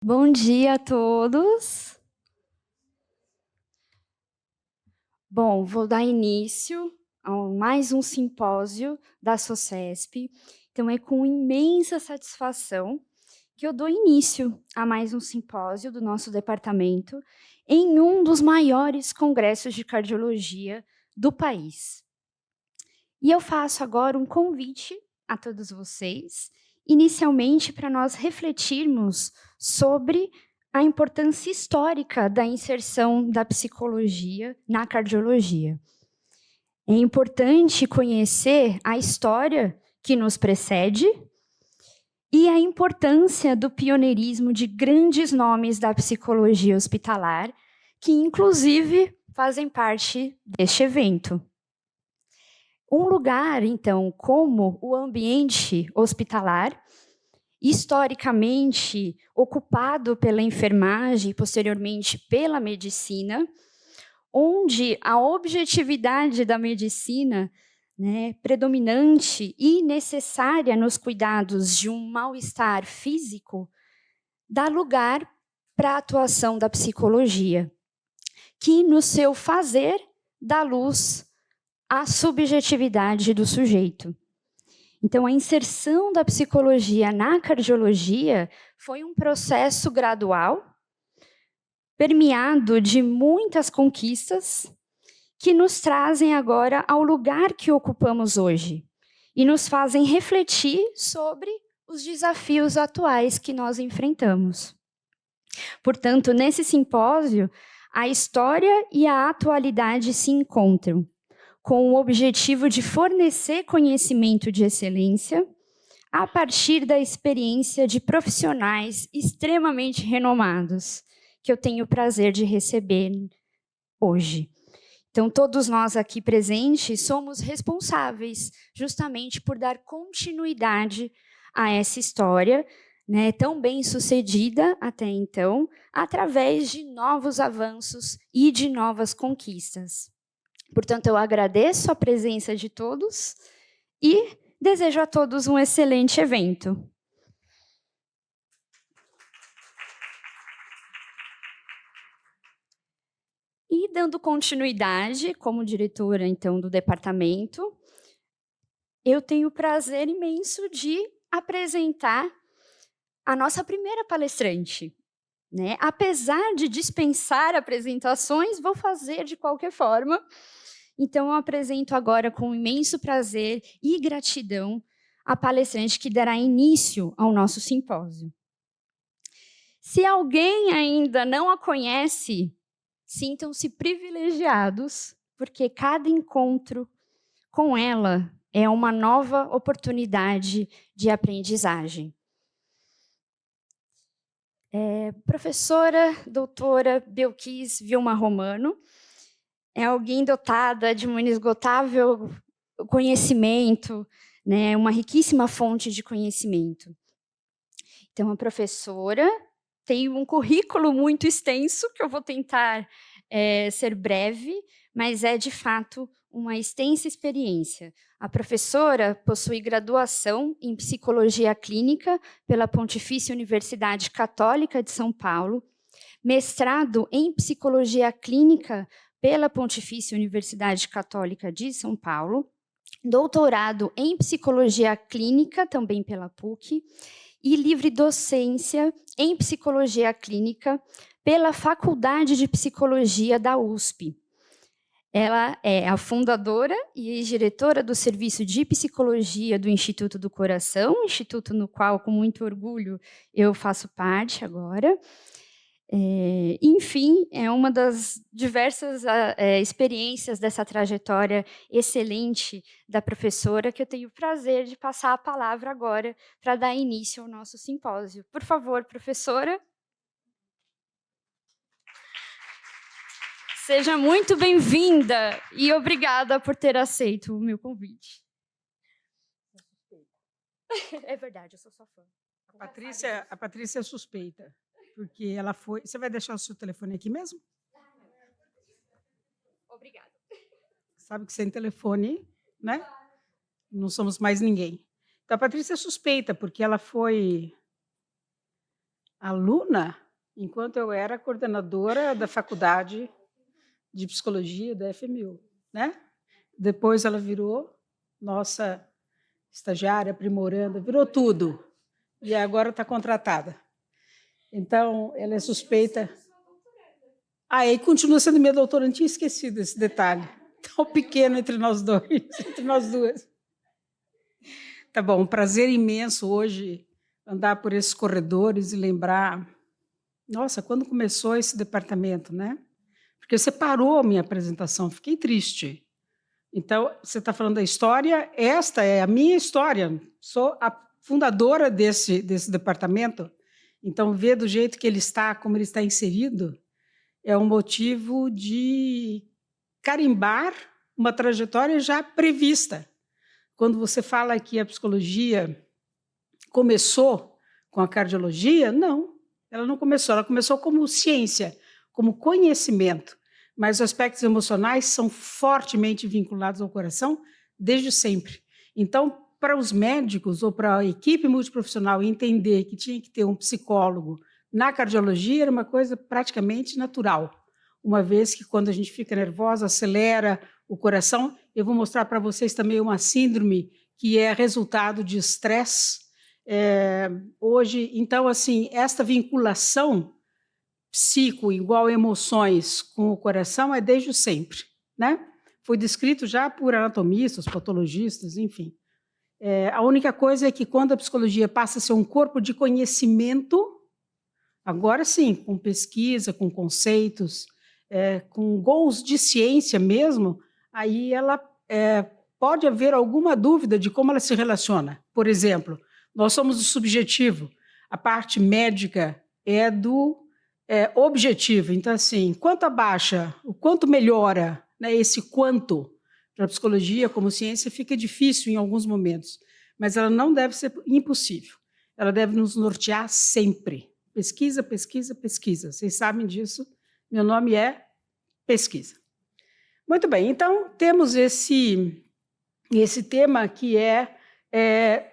Bom dia a todos. Bom, vou dar início a mais um simpósio da SOCESP. Então, é com imensa satisfação que eu dou início a mais um simpósio do nosso departamento em um dos maiores congressos de cardiologia do país. E eu faço agora um convite a todos vocês, inicialmente para nós refletirmos sobre a importância histórica da inserção da psicologia na cardiologia. É importante conhecer a história que nos precede e a importância do pioneirismo de grandes nomes da psicologia hospitalar, que inclusive fazem parte deste evento. Um lugar, então, como o ambiente hospitalar, historicamente ocupado pela enfermagem e posteriormente pela medicina, onde a objetividade da medicina, predominante e necessária nos cuidados de um mal-estar físico, dá lugar para a atuação da psicologia, que no seu fazer dá luz à subjetividade do sujeito. Então, a inserção da psicologia na cardiologia foi um processo gradual, permeado de muitas conquistas, que nos trazem agora ao lugar que ocupamos hoje e nos fazem refletir sobre os desafios atuais que nós enfrentamos. Portanto, nesse simpósio, a história e a atualidade se encontram, com o objetivo de fornecer conhecimento de excelência a partir da experiência de profissionais extremamente renomados, que eu tenho o prazer de receber hoje. Então, todos nós aqui presentes somos responsáveis justamente por dar continuidade a essa história, tão bem sucedida até então, através de novos avanços e de novas conquistas. Portanto, eu agradeço a presença de todos e desejo a todos um excelente evento. E dando continuidade, como diretora, então, do departamento, eu tenho o prazer imenso de apresentar a nossa primeira palestrante. Apesar de dispensar apresentações, vou fazer de qualquer forma. Então, eu apresento agora com imenso prazer e gratidão a palestrante que dará início ao nosso simpósio. Se alguém ainda não a conhece, sintam-se privilegiados, porque cada encontro com ela é uma nova oportunidade de aprendizagem. Professora doutora Belkis Vilma Romano é alguém dotada de um inesgotável conhecimento, uma riquíssima fonte de conhecimento. Então, a professora tem um currículo muito extenso, que eu vou tentar ser breve, mas é, de fato, uma extensa experiência. A professora possui graduação em Psicologia Clínica pela Pontifícia Universidade Católica de São Paulo, mestrado em Psicologia Clínica pela Pontifícia Universidade Católica de São Paulo, doutorado em Psicologia Clínica, também pela PUC, e livre docência em Psicologia Clínica pela Faculdade de Psicologia da USP. Ela é a fundadora e diretora do Serviço de Psicologia do Instituto do Coração, instituto no qual, com muito orgulho, eu faço parte agora. Enfim, é uma das diversas experiências dessa trajetória excelente da professora que eu tenho o prazer de passar a palavra agora para dar início ao nosso simpósio. Por favor, professora. Seja muito bem-vinda e obrigada por ter aceito o meu convite. É verdade, eu sou sua fã. A Patrícia é suspeita, porque ela foi... Você vai deixar o seu telefone aqui mesmo? Obrigada. Sabe que sem telefone, né? Não somos mais ninguém. Então, a Patrícia é suspeita, porque ela foi aluna enquanto eu era coordenadora da faculdade de psicologia da FMU, né? Depois ela virou nossa estagiária, aprimoranda, virou tudo. E agora está contratada. Então, ela é suspeita. E continua sendo minha doutoranda, tinha esquecido esse detalhe. Tão pequeno entre nós dois, entre nós duas. Tá bom, um prazer imenso hoje andar por esses corredores e lembrar, nossa, quando começou esse departamento, né? Porque você parou a minha apresentação, fiquei triste. Então, você está falando da história, esta é a minha história, sou a fundadora desse departamento, então, ver do jeito que ele está, como ele está inserido, é um motivo de carimbar uma trajetória já prevista. Quando você fala que a psicologia começou com a cardiologia, não, ela não começou, ela começou como ciência, como conhecimento, mas os aspectos emocionais são fortemente vinculados ao coração desde sempre. Então, para os médicos ou para a equipe multiprofissional entender que tinha que ter um psicólogo na cardiologia era uma coisa praticamente natural, uma vez que quando a gente fica nervosa, acelera o coração. Eu vou mostrar para vocês também uma síndrome que é resultado de estresse. Hoje, então, assim, esta vinculação psico igual emoções com o coração é desde sempre, né? Foi descrito já por anatomistas, patologistas, enfim. A única coisa é que quando a psicologia passa a ser um corpo de conhecimento, agora sim, com pesquisa, com conceitos, com gols de ciência mesmo, aí ela pode haver alguma dúvida de como ela se relaciona. Por exemplo, nós somos do subjetivo, a parte médica é do objetivo. Então, assim, quanto abaixa, o quanto melhora, né, esse quanto para a psicologia como ciência fica difícil em alguns momentos, mas ela não deve ser impossível. Ela deve nos nortear sempre. Pesquisa, pesquisa, pesquisa. Vocês sabem disso. Meu nome é pesquisa. Muito bem, então temos esse tema que é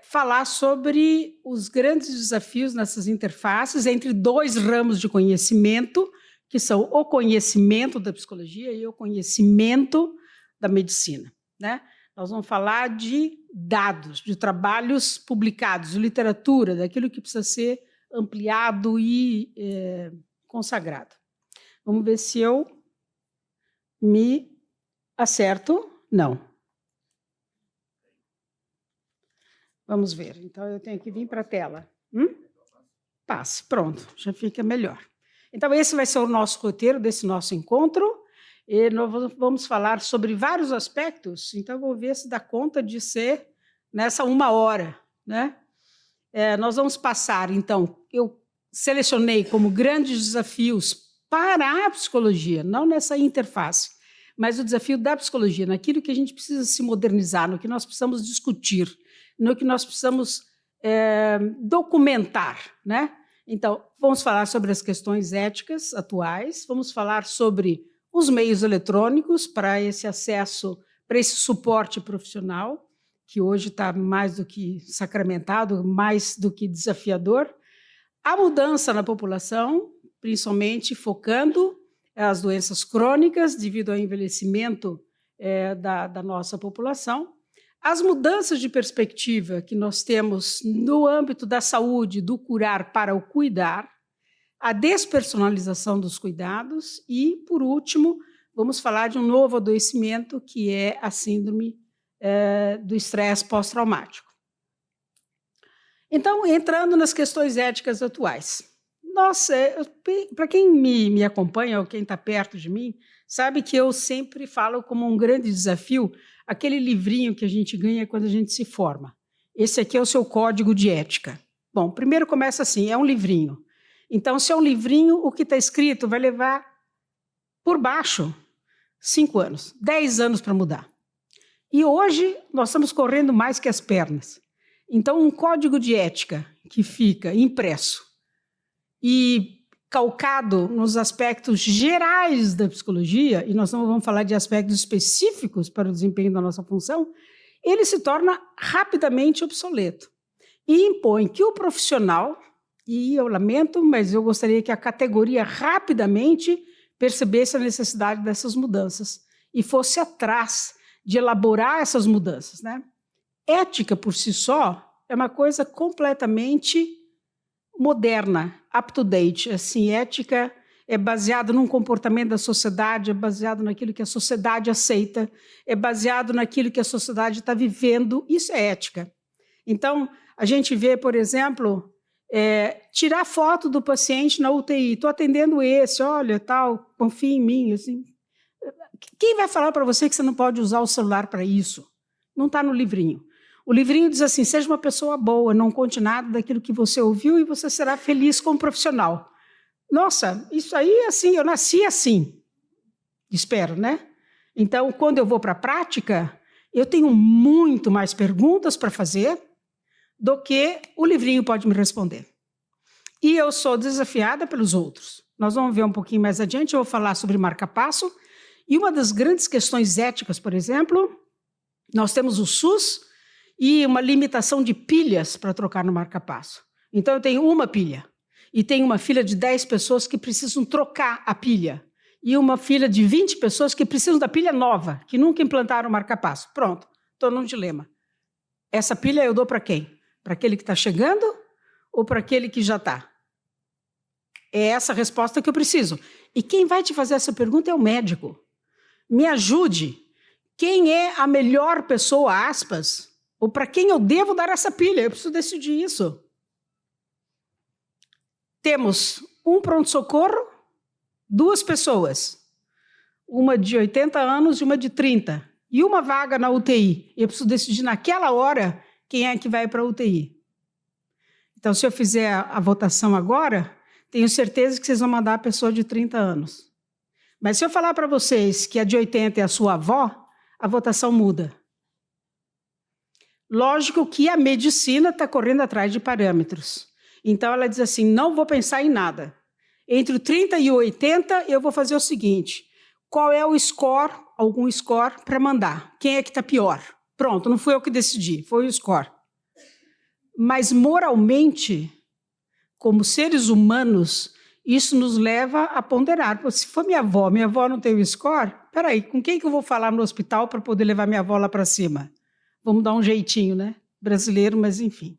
falar sobre os grandes desafios nessas interfaces entre dois ramos de conhecimento, que são o conhecimento da psicologia e o conhecimento da medicina, né? Nós vamos falar de dados, de trabalhos publicados, de literatura, daquilo que precisa ser ampliado e consagrado. Vamos ver se eu me acerto. Não. Vamos ver. Então, eu tenho que vir para a tela. Passe. Pronto, já fica melhor. Então, esse vai ser o nosso roteiro desse nosso encontro. E nós vamos falar sobre vários aspectos. Então, vou ver se dá conta de ser nessa 1 hora, né? Nós vamos passar, então, eu selecionei como grandes desafios para a psicologia, não nessa interface, mas o desafio da psicologia, naquilo que a gente precisa se modernizar, no que nós precisamos discutir, no que nós precisamos documentar, né? Então, vamos falar sobre as questões éticas atuais, vamos falar sobre os meios eletrônicos para esse acesso, para esse suporte profissional, que hoje está mais do que sacramentado, mais do que desafiador, a mudança na população, principalmente focando as doenças crônicas devido ao envelhecimento da nossa população, as mudanças de perspectiva que nós temos no âmbito da saúde, do curar para o cuidar, a despersonalização dos cuidados e, por último, vamos falar de um novo adoecimento que é a síndrome do estresse pós-traumático. Então, entrando nas questões éticas atuais. Nossa, para quem me acompanha ou quem está perto de mim, sabe que eu sempre falo como um grande desafio aquele livrinho que a gente ganha quando a gente se forma. Esse aqui é o seu código de ética. Bom, primeiro começa assim, é um livrinho. Então, se é um livrinho, o que está escrito vai levar por baixo 5 anos, 10 anos para mudar. E hoje nós estamos correndo mais que as pernas. Então, um código de ética que fica impresso e calcado nos aspectos gerais da psicologia, e nós não vamos falar de aspectos específicos para o desempenho da nossa função, ele se torna rapidamente obsoleto e impõe que o profissional E eu lamento, mas eu gostaria que a categoria rapidamente percebesse a necessidade dessas mudanças e fosse atrás de elaborar essas mudanças, né? Ética, por si só, é uma coisa completamente moderna, up-to-date. Assim, ética é baseada num comportamento da sociedade, é baseado naquilo que a sociedade aceita, é baseado naquilo que a sociedade está vivendo. Isso é ética. Então, a gente vê, por exemplo, tirar foto do paciente na UTI. Estou atendendo esse, olha, tal, confia em mim. Assim. Quem vai falar para você que você não pode usar o celular para isso? Não está no livrinho. O livrinho diz assim, seja uma pessoa boa, não conte nada daquilo que você ouviu e você será feliz como profissional. Nossa, isso aí, assim, eu nasci assim. Espero, né? Então, quando eu vou para a prática, eu tenho muito mais perguntas para fazer do que o livrinho pode me responder. E eu sou desafiada pelos outros. Nós vamos ver um pouquinho mais adiante, eu vou falar sobre marca-passo. E uma das grandes questões éticas, por exemplo, nós temos o SUS e uma limitação de pilhas para trocar no marca-passo. Então, eu tenho uma pilha e tenho uma fila de 10 pessoas que precisam trocar a pilha e uma fila de 20 pessoas que precisam da pilha nova, que nunca implantaram o marca-passo. Pronto, estou num dilema. Essa pilha eu dou para quem? Para aquele que está chegando ou para aquele que já está? É essa a resposta que eu preciso. E quem vai te fazer essa pergunta é o médico. Me ajude. Quem é a melhor pessoa, aspas, ou para quem eu devo dar essa pilha? Eu preciso decidir isso. Temos um pronto-socorro, 2 pessoas, uma de 80 anos e uma de 30, e uma vaga na UTI. Eu preciso decidir naquela hora quem é que vai para a UTI. Então, se eu fizer a votação agora, tenho certeza que vocês vão mandar a pessoa de 30 anos. Mas se eu falar para vocês que a de 80 é a sua avó, a votação muda. Lógico que a medicina está correndo atrás de parâmetros. Então, ela diz assim, não vou pensar em nada. Entre o 30 e o 80, eu vou fazer o seguinte, qual é o score, algum score, para mandar? Quem é que está pior? Pronto, não fui eu que decidi, foi o score. Mas, moralmente, como seres humanos, isso nos leva a ponderar. Se for minha avó não tem o score, peraí, com quem que eu vou falar no hospital para poder levar minha avó lá para cima? Vamos dar um jeitinho, né? Brasileiro, mas enfim.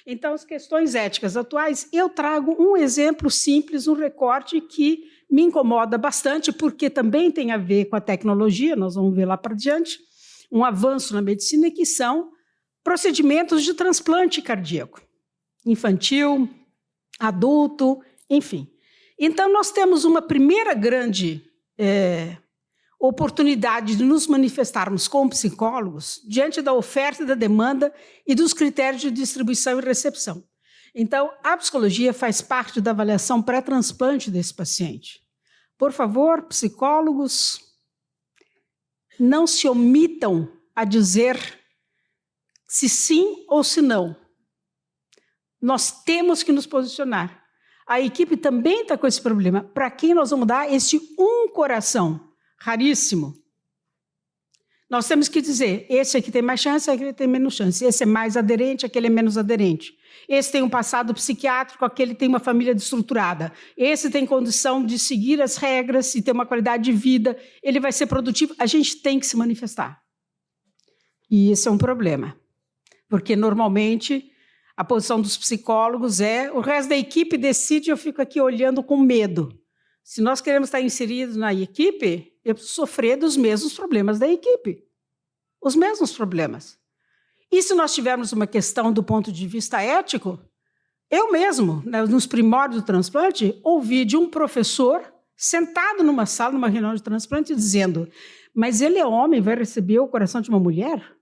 Então, as questões éticas atuais, eu trago um exemplo simples, um recorte que me incomoda bastante, porque também tem a ver com a tecnologia, nós vamos ver lá para diante, um avanço na medicina, que são procedimentos de transplante cardíaco, infantil, adulto, enfim. Então, nós temos uma primeira grande oportunidade de nos manifestarmos como psicólogos diante da oferta e da demanda e dos critérios de distribuição e recepção. Então, a psicologia faz parte da avaliação pré-transplante desse paciente. Por favor, psicólogos, não se omitam a dizer se sim ou se não. Nós temos que nos posicionar. A equipe também está com esse problema. Para quem nós vamos dar esse um coração? Raríssimo. Nós temos que dizer, esse aqui tem mais chance, aquele tem menos chance. Esse é mais aderente, aquele é menos aderente. Esse tem um passado psiquiátrico, aquele tem uma família desestruturada. Esse tem condição de seguir as regras e ter uma qualidade de vida. Ele vai ser produtivo. A gente tem que se manifestar. E esse é um problema. Porque, normalmente, a posição dos psicólogos é o resto da equipe decide e eu fico aqui olhando com medo. Se nós queremos estar inseridos na equipe, eu preciso sofrer dos mesmos problemas da equipe. Os mesmos problemas. E se nós tivermos uma questão do ponto de vista ético, eu mesmo, nos primórdios do transplante, ouvi de um professor sentado numa sala, numa reunião de transplante, dizendo, mas ele é homem, vai receber o coração de uma mulher?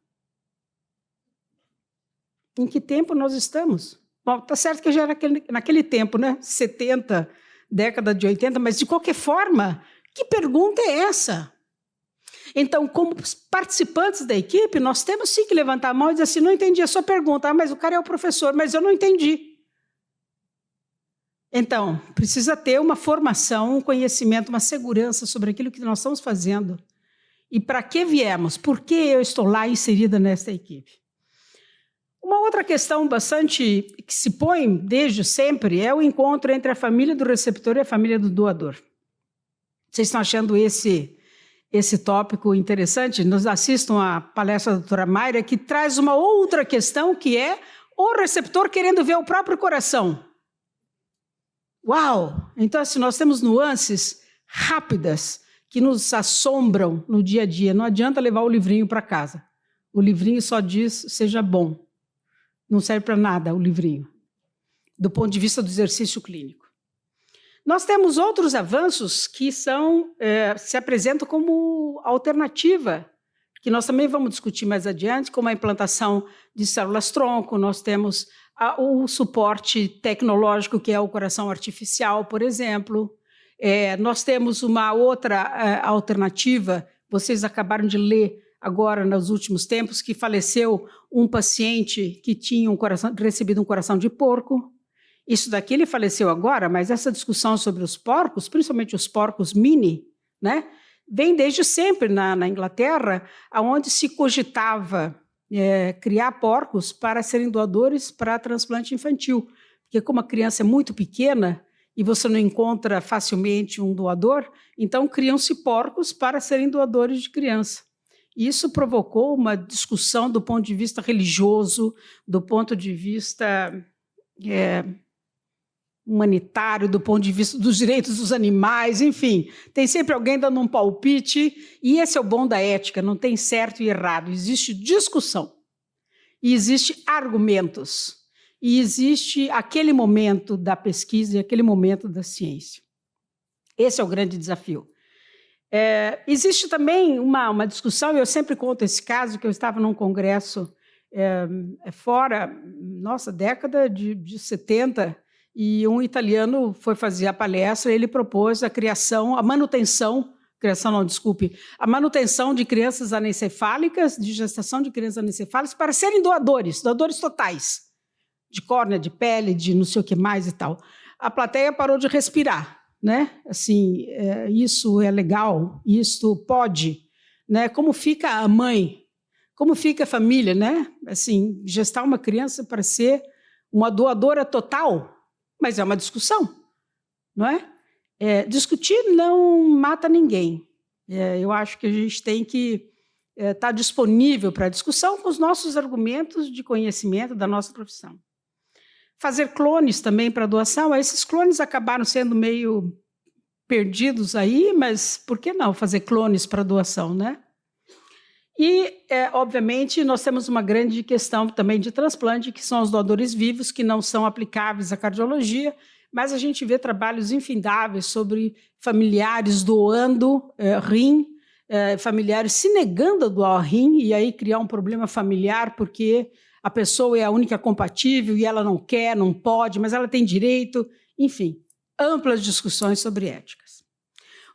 Em que tempo nós estamos? Bom, está certo que já era naquele tempo, né? 70, década de 80, mas de qualquer forma, que pergunta é essa? Então, como participantes da equipe, nós temos sim que levantar a mão e dizer assim, não entendi a sua pergunta, mas o cara é o professor, mas eu não entendi. Então, precisa ter uma formação, um conhecimento, uma segurança sobre aquilo que nós estamos fazendo. E para que viemos? Por que eu estou lá inserida nessa equipe? Uma outra questão bastante que se põe desde sempre é o encontro entre a família do receptor e a família do doador. Vocês estão achando esse tópico interessante? Nos assistam à palestra da doutora Mayra, que traz uma outra questão, que é o receptor querendo ver o próprio coração. Uau! Então, assim, nós temos nuances rápidas que nos assombram no dia a dia. Não adianta levar o livrinho para casa. O livrinho só diz, seja bom. Não serve para nada o livrinho, do ponto de vista do exercício clínico. Nós temos outros avanços que se apresentam como alternativa, que nós também vamos discutir mais adiante, como a implantação de células-tronco. Nós temos o suporte tecnológico, que é o coração artificial, por exemplo. Nós temos uma outra alternativa, vocês acabaram de ler agora, nos últimos tempos, que faleceu um paciente que tinha recebido um coração de porco. Isso daqui ele faleceu agora, mas essa discussão sobre os porcos, principalmente os porcos mini, né, vem desde sempre na Inglaterra, onde se cogitava criar porcos para serem doadores para transplante infantil. Porque como a criança é muito pequena e você não encontra facilmente um doador, então criam-se porcos para serem doadores de criança. Isso provocou uma discussão do ponto de vista religioso, do ponto de vista humanitário, do ponto de vista dos direitos dos animais, enfim. Tem sempre alguém dando um palpite, e esse é o bom da ética, não tem certo e errado. Existe discussão, e existe argumentos, e existe aquele momento da pesquisa e aquele momento da ciência. Esse é o grande desafio. Existe também uma discussão, e eu sempre conto esse caso, que eu estava num congresso fora, década de 70, e um italiano foi fazer a palestra, e ele propôs a manutenção de crianças anencefálicas, de gestação de crianças anencefálicas, para serem doadores totais, de córnea, de pele, de não sei o que mais e tal. A plateia parou de respirar. Né? Assim, isso é legal, isso pode, né? Como fica a mãe, como fica a família, né? Assim, gestar uma criança para ser uma doadora total, mas é uma discussão, não é? Discutir não mata ninguém. Eu acho que a gente tem que estar disponível para a discussão com os nossos argumentos de conhecimento da nossa profissão. Fazer clones também para doação, esses clones acabaram sendo meio perdidos aí, mas por que não fazer clones para doação, né? E, obviamente, nós temos uma grande questão também de transplante, que são os doadores vivos, que não são aplicáveis à cardiologia, mas a gente vê trabalhos infindáveis sobre familiares doando rim, familiares se negando a doar rim, e aí criar um problema familiar, porque a pessoa é a única compatível e ela não quer, não pode, mas ela tem direito. Enfim, amplas discussões sobre éticas.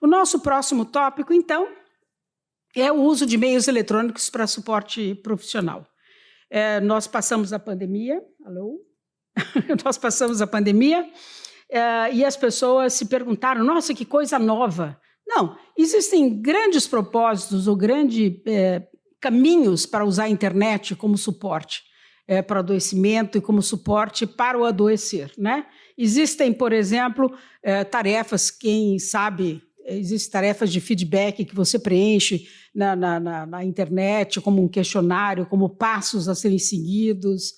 O nosso próximo tópico, então, é o uso de meios eletrônicos para suporte profissional. Nós passamos a pandemia, nós passamos a pandemia e as pessoas se perguntaram, nossa, que coisa nova. Não, existem grandes propósitos ou grandes caminhos para usar a internet como suporte para o adoecimento e como suporte para o adoecer, né? Existem, por exemplo, tarefas, quem sabe, existem tarefas de feedback que você preenche na internet, como um questionário, como passos a serem seguidos.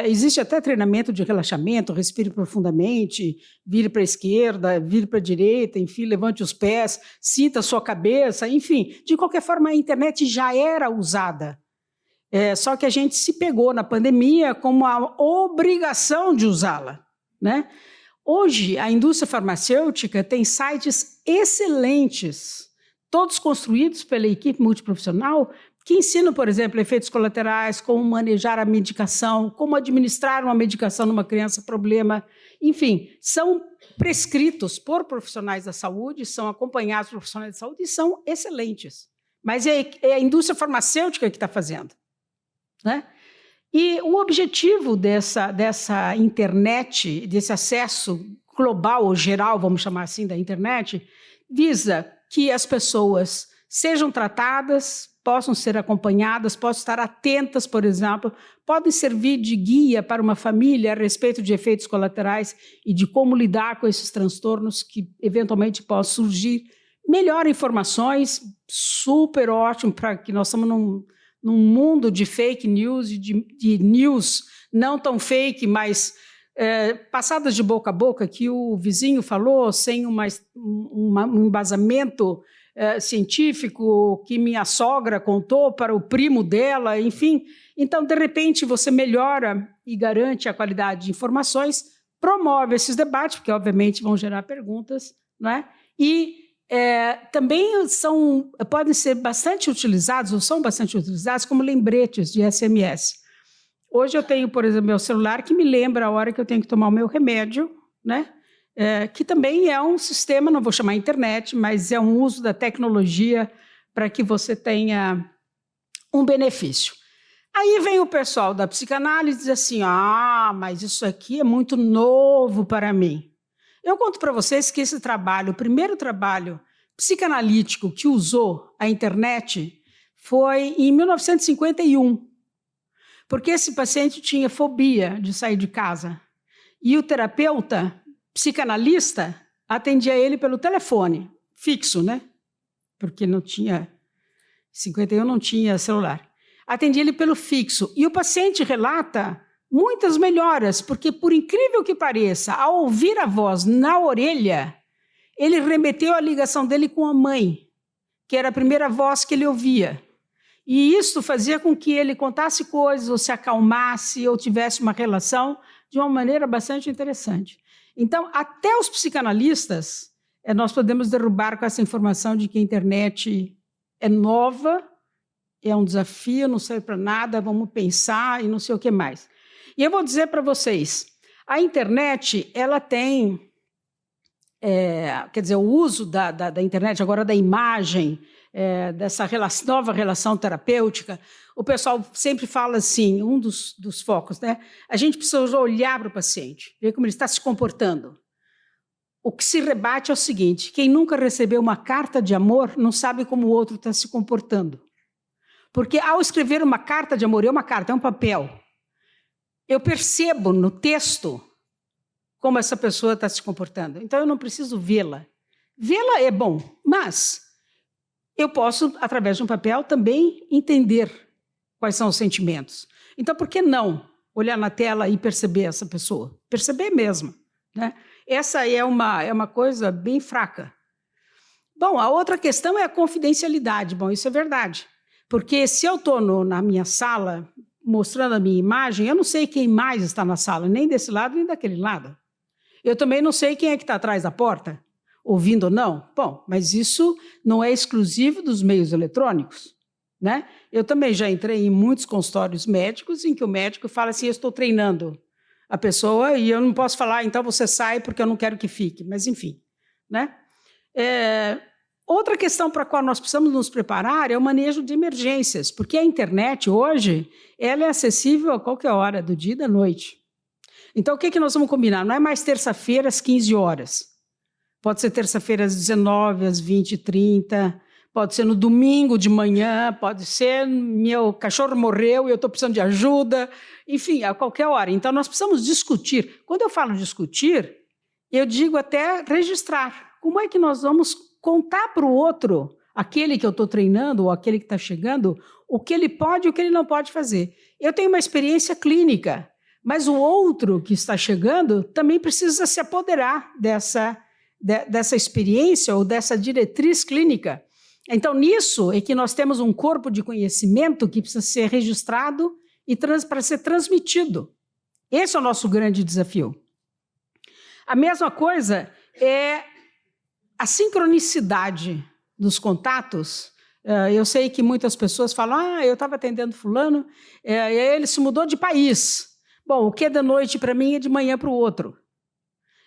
Existe até treinamento de relaxamento, respire profundamente, vire para a esquerda, vire para a direita, enfim, levante os pés, sinta a sua cabeça, enfim. De qualquer forma, a internet já era usada. Só que a gente se pegou na pandemia como a obrigação de usá-la, né? Hoje, a indústria farmacêutica tem sites excelentes, todos construídos pela equipe multiprofissional, que ensinam, por exemplo, efeitos colaterais, como manejar a medicação, como administrar uma medicação numa criança problema. Enfim, são prescritos por profissionais da saúde, são acompanhados por profissionais da saúde e são excelentes. Mas é a indústria farmacêutica que está fazendo, né? E o objetivo dessa internet, desse acesso global ou geral, vamos chamar assim, da internet, visa que as pessoas sejam tratadas, possam ser acompanhadas, possam estar atentas, por exemplo, podem servir de guia para uma família a respeito de efeitos colaterais e de como lidar com esses transtornos que eventualmente possam surgir. Melhor informações, super ótimo, para que nós estamos num mundo de fake news e de news não tão fake, mas passadas de boca a boca, que o vizinho falou sem um embasamento científico, que minha sogra contou para o primo dela, enfim. Então, de repente, você melhora e garante a qualidade de informações, promove esses debates, porque, obviamente, vão gerar perguntas, não é? E também podem ser bastante utilizados, ou são bastante utilizados, como lembretes de SMS. Hoje eu tenho, por exemplo, meu celular que me lembra a hora que eu tenho que tomar o meu remédio, né? Que também é um sistema, não vou chamar internet, mas é um uso da tecnologia para que você tenha um benefício. Aí vem o pessoal da psicanálise e diz assim, mas isso aqui é muito novo para mim. Eu conto para vocês que esse trabalho, o primeiro trabalho psicanalítico que usou a internet foi em 1951, porque esse paciente tinha fobia de sair de casa. E o terapeuta psicanalista atendia ele pelo telefone, fixo, né? Porque não tinha, 51 não tinha celular. Atendia ele pelo fixo. E o paciente relata muitas melhoras, porque, por incrível que pareça, ao ouvir a voz na orelha, ele remeteu a ligação dele com a mãe, que era a primeira voz que ele ouvia. E isso fazia com que ele contasse coisas, ou se acalmasse, ou tivesse uma relação de uma maneira bastante interessante. Então, até os psicanalistas, nós podemos derrubar com essa informação de que a internet é nova, é um desafio, não serve para nada, vamos pensar e não sei o que mais. E eu vou dizer para vocês, a internet, ela tem, quer dizer, o uso da internet, agora da imagem, dessa nova relação terapêutica, o pessoal sempre fala assim, um dos focos, né? A gente precisa olhar para o paciente, ver como ele está se comportando. O que se rebate é o seguinte, quem nunca recebeu uma carta de amor não sabe como o outro está se comportando. Porque ao escrever uma carta de amor, é uma carta, é um papel, eu percebo no texto como essa pessoa está se comportando. Então, eu não preciso vê-la. Vê-la é bom, mas eu posso, através de um papel, também entender quais são os sentimentos. Então, por que não olhar na tela e perceber essa pessoa? Perceber mesmo, né? Essa é uma coisa bem fraca. Bom, a outra questão é a confidencialidade. Bom, isso é verdade. Porque se eu estou na minha sala, mostrando a minha imagem, eu não sei quem mais está na sala, nem desse lado, nem daquele lado. Eu também não sei quem é que está atrás da porta, ouvindo ou não. Bom, mas isso não é exclusivo dos meios eletrônicos, né? Eu também já entrei em muitos consultórios médicos em que o médico fala assim, eu estou treinando a pessoa e eu não posso falar, então você sai porque eu não quero que fique. Mas, enfim, né? Outra questão para a qual nós precisamos nos preparar é o manejo de emergências, porque a internet hoje ela é acessível a qualquer hora do dia e da noite. Então, o que nós vamos combinar? Não é mais terça-feira às 15 horas. Pode ser terça-feira às 19, às 20h30, pode ser no domingo de manhã, pode ser meu cachorro morreu e eu estou precisando de ajuda, enfim, a qualquer hora. Então, nós precisamos discutir. Quando eu falo discutir, eu digo até registrar. Como é que nós vamos contar para o outro, aquele que eu estou treinando ou aquele que está chegando, o que ele pode e o que ele não pode fazer? Eu tenho uma experiência clínica, mas o outro que está chegando também precisa se apoderar dessa experiência ou dessa diretriz clínica. Então, nisso é que nós temos um corpo de conhecimento que precisa ser registrado e para ser transmitido. Esse é o nosso grande desafio. A mesma coisa é a sincronicidade dos contatos. Eu sei que muitas pessoas falam, eu estava atendendo fulano, e ele se mudou de país. Bom, o que é de noite para mim é de manhã para o outro.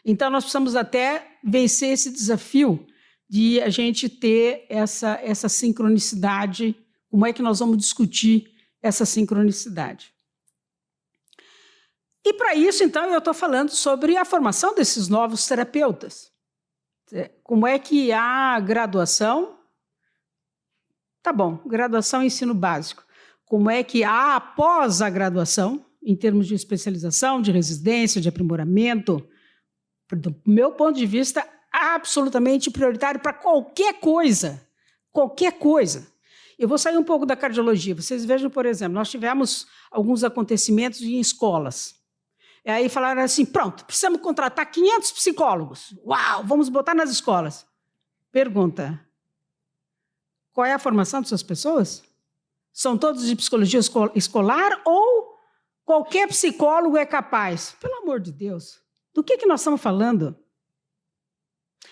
Então, nós precisamos até vencer esse desafio de a gente ter essa sincronicidade. Como é que nós vamos discutir essa sincronicidade? E, para isso, então, eu estou falando sobre a formação desses novos terapeutas. Como é que a graduação Tá bom, graduação e ensino básico. Como é que após a graduação, em termos de especialização, de residência, de aprimoramento, do meu ponto de vista, absolutamente prioritário para qualquer coisa. Qualquer coisa. Eu vou sair um pouco da cardiologia. Vocês vejam, por exemplo, nós tivemos alguns acontecimentos em escolas. E aí falaram assim, pronto, precisamos contratar 500 psicólogos. Uau, vamos botar nas escolas. Pergunta, qual é a formação dessas pessoas? São todos de psicologia escolar ou qualquer psicólogo é capaz? Pelo amor de Deus, do que nós estamos falando?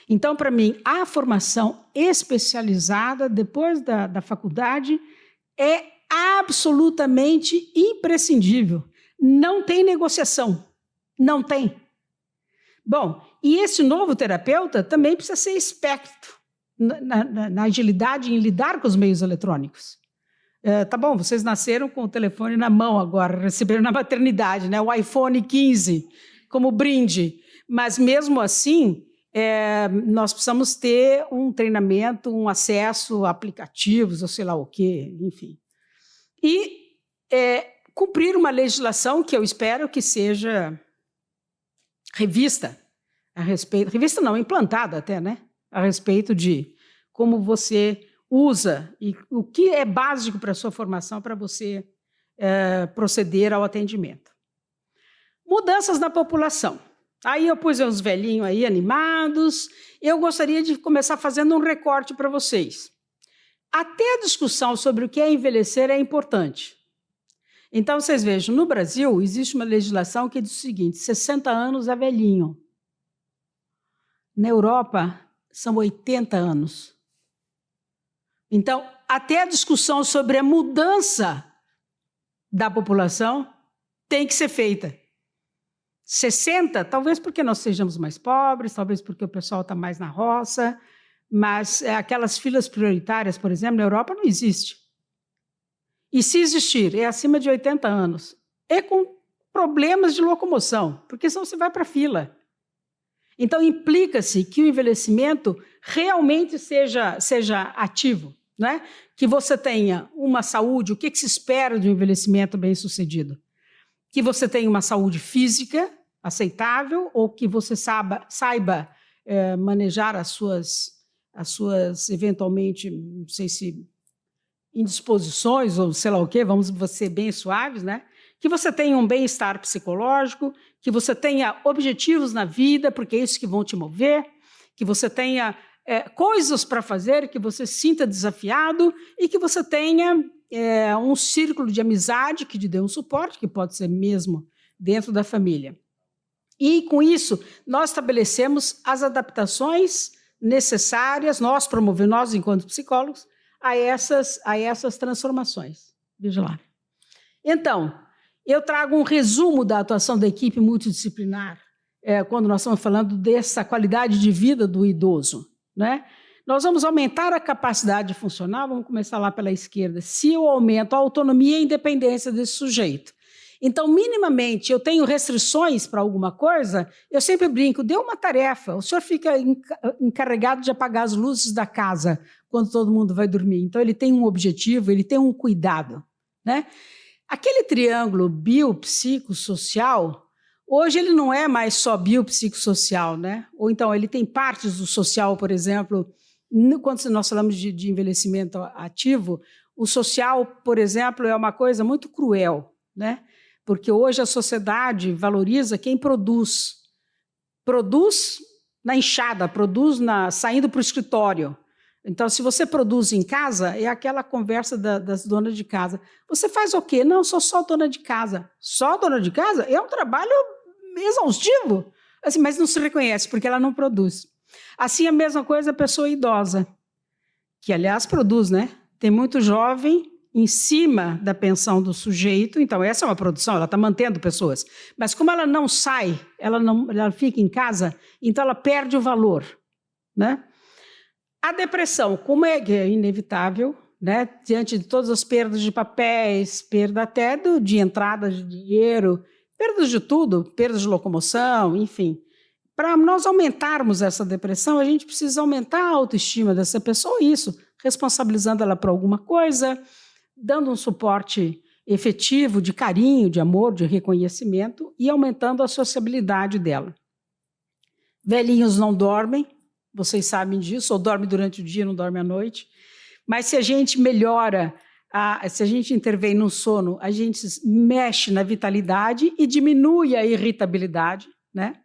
Então, para mim, a formação especializada depois da faculdade é absolutamente imprescindível. Não tem negociação. Não tem. Bom, e esse novo terapeuta também precisa ser esperto na agilidade em lidar com os meios eletrônicos. Tá bom, vocês nasceram com o telefone na mão agora, receberam na maternidade, né, o iPhone 15 como brinde, mas mesmo assim, nós precisamos ter um treinamento, um acesso a aplicativos, ou sei lá o quê, enfim. E cumprir uma legislação que eu espero que seja revista a respeito, revista não, implantada até, né? A respeito de como você usa e o que é básico para a sua formação para você proceder ao atendimento. Mudanças na população. Aí eu pus uns velhinhos aí animados. Eu gostaria de começar fazendo um recorte para vocês. Até a discussão sobre o que é envelhecer é importante. Então, vocês vejam, no Brasil existe uma legislação que diz o seguinte, 60 anos é velhinho. Na Europa, são 80 anos. Então, até a discussão sobre a mudança da população tem que ser feita. 60, talvez porque nós sejamos mais pobres, talvez porque o pessoal está mais na roça, mas aquelas filas prioritárias, por exemplo, na Europa não existe. E se existir, é acima de 80 anos. É com problemas de locomoção, porque senão você vai para a fila. Então, implica-se que o envelhecimento realmente seja ativo, né? Que você tenha uma saúde, o que se espera de um envelhecimento bem-sucedido? Que você tenha uma saúde física aceitável ou que você saiba manejar as suas eventualmente, não sei se indisposições ou sei lá o quê, vamos ser bem suaves, né? Que você tenha um bem-estar psicológico, que você tenha objetivos na vida, porque é isso que vão te mover, que você tenha coisas para fazer, que você se sinta desafiado e que você tenha um círculo de amizade que te dê um suporte, que pode ser mesmo dentro da família. E, com isso, nós estabelecemos as adaptações necessárias, nós enquanto psicólogos, a essas transformações. Veja lá. Então, eu trago um resumo da atuação da equipe multidisciplinar, quando nós estamos falando dessa qualidade de vida do idoso, né? Nós vamos aumentar a capacidade funcional, vamos começar lá pela esquerda, se eu aumento a autonomia e a independência desse sujeito. Então, minimamente, eu tenho restrições para alguma coisa, eu sempre brinco, dê uma tarefa, o senhor fica encarregado de apagar as luzes da casa quando todo mundo vai dormir. Então, ele tem um objetivo, ele tem um cuidado, né? Aquele triângulo biopsicossocial, hoje ele não é mais só biopsicossocial, né? Ou então ele tem partes do social, por exemplo, quando nós falamos de envelhecimento ativo, o social, por exemplo, é uma coisa muito cruel, né? Porque hoje a sociedade valoriza quem produz. Produz na enxada, produz saindo para o escritório. Então, se você produz em casa, é aquela conversa das donas de casa. Você faz o quê? Não, sou só dona de casa. Só dona de casa? É um trabalho exaustivo. Assim, mas não se reconhece, porque ela não produz. Assim, a mesma coisa a pessoa idosa, que, aliás, produz, né? Tem muito jovem em cima da pensão do sujeito, então essa é uma produção, ela está mantendo pessoas. Mas como ela não sai, ela fica em casa, então ela perde o valor, né? A depressão, como é inevitável, né? Diante de todas as perdas de papéis, perda até de entrada de dinheiro, perdas de tudo, perdas de locomoção, enfim. Para nós aumentarmos essa depressão, a gente precisa aumentar a autoestima dessa pessoa, isso, responsabilizando ela por alguma coisa, dando um suporte efetivo de carinho, de amor, de reconhecimento e aumentando a sociabilidade dela. Velhinhos não dormem, vocês sabem disso, ou dorme durante o dia, não dorme à noite. Mas se a gente melhora, se a gente intervém no sono, a gente mexe na vitalidade e diminui a irritabilidade, né?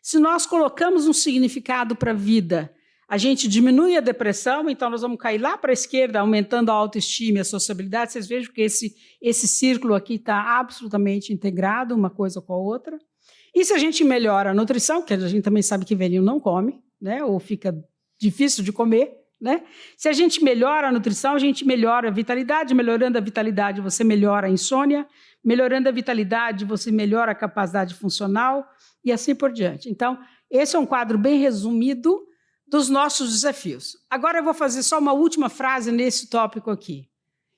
Se nós colocamos um significado para a vida, a gente diminui a depressão, então nós vamos cair lá para a esquerda, aumentando a autoestima e a sociabilidade. Vocês vejam que esse círculo aqui está absolutamente integrado, uma coisa com a outra. E se a gente melhora a nutrição, que a gente também sabe que velhinho não come, né? Ou fica difícil de comer, né? Se a gente melhora a nutrição, a gente melhora a vitalidade. Melhorando a vitalidade, você melhora a insônia. Melhorando a vitalidade, você melhora a capacidade funcional e assim por diante. Então, esse é um quadro bem resumido dos nossos desafios. Agora eu vou fazer só uma última frase nesse tópico aqui.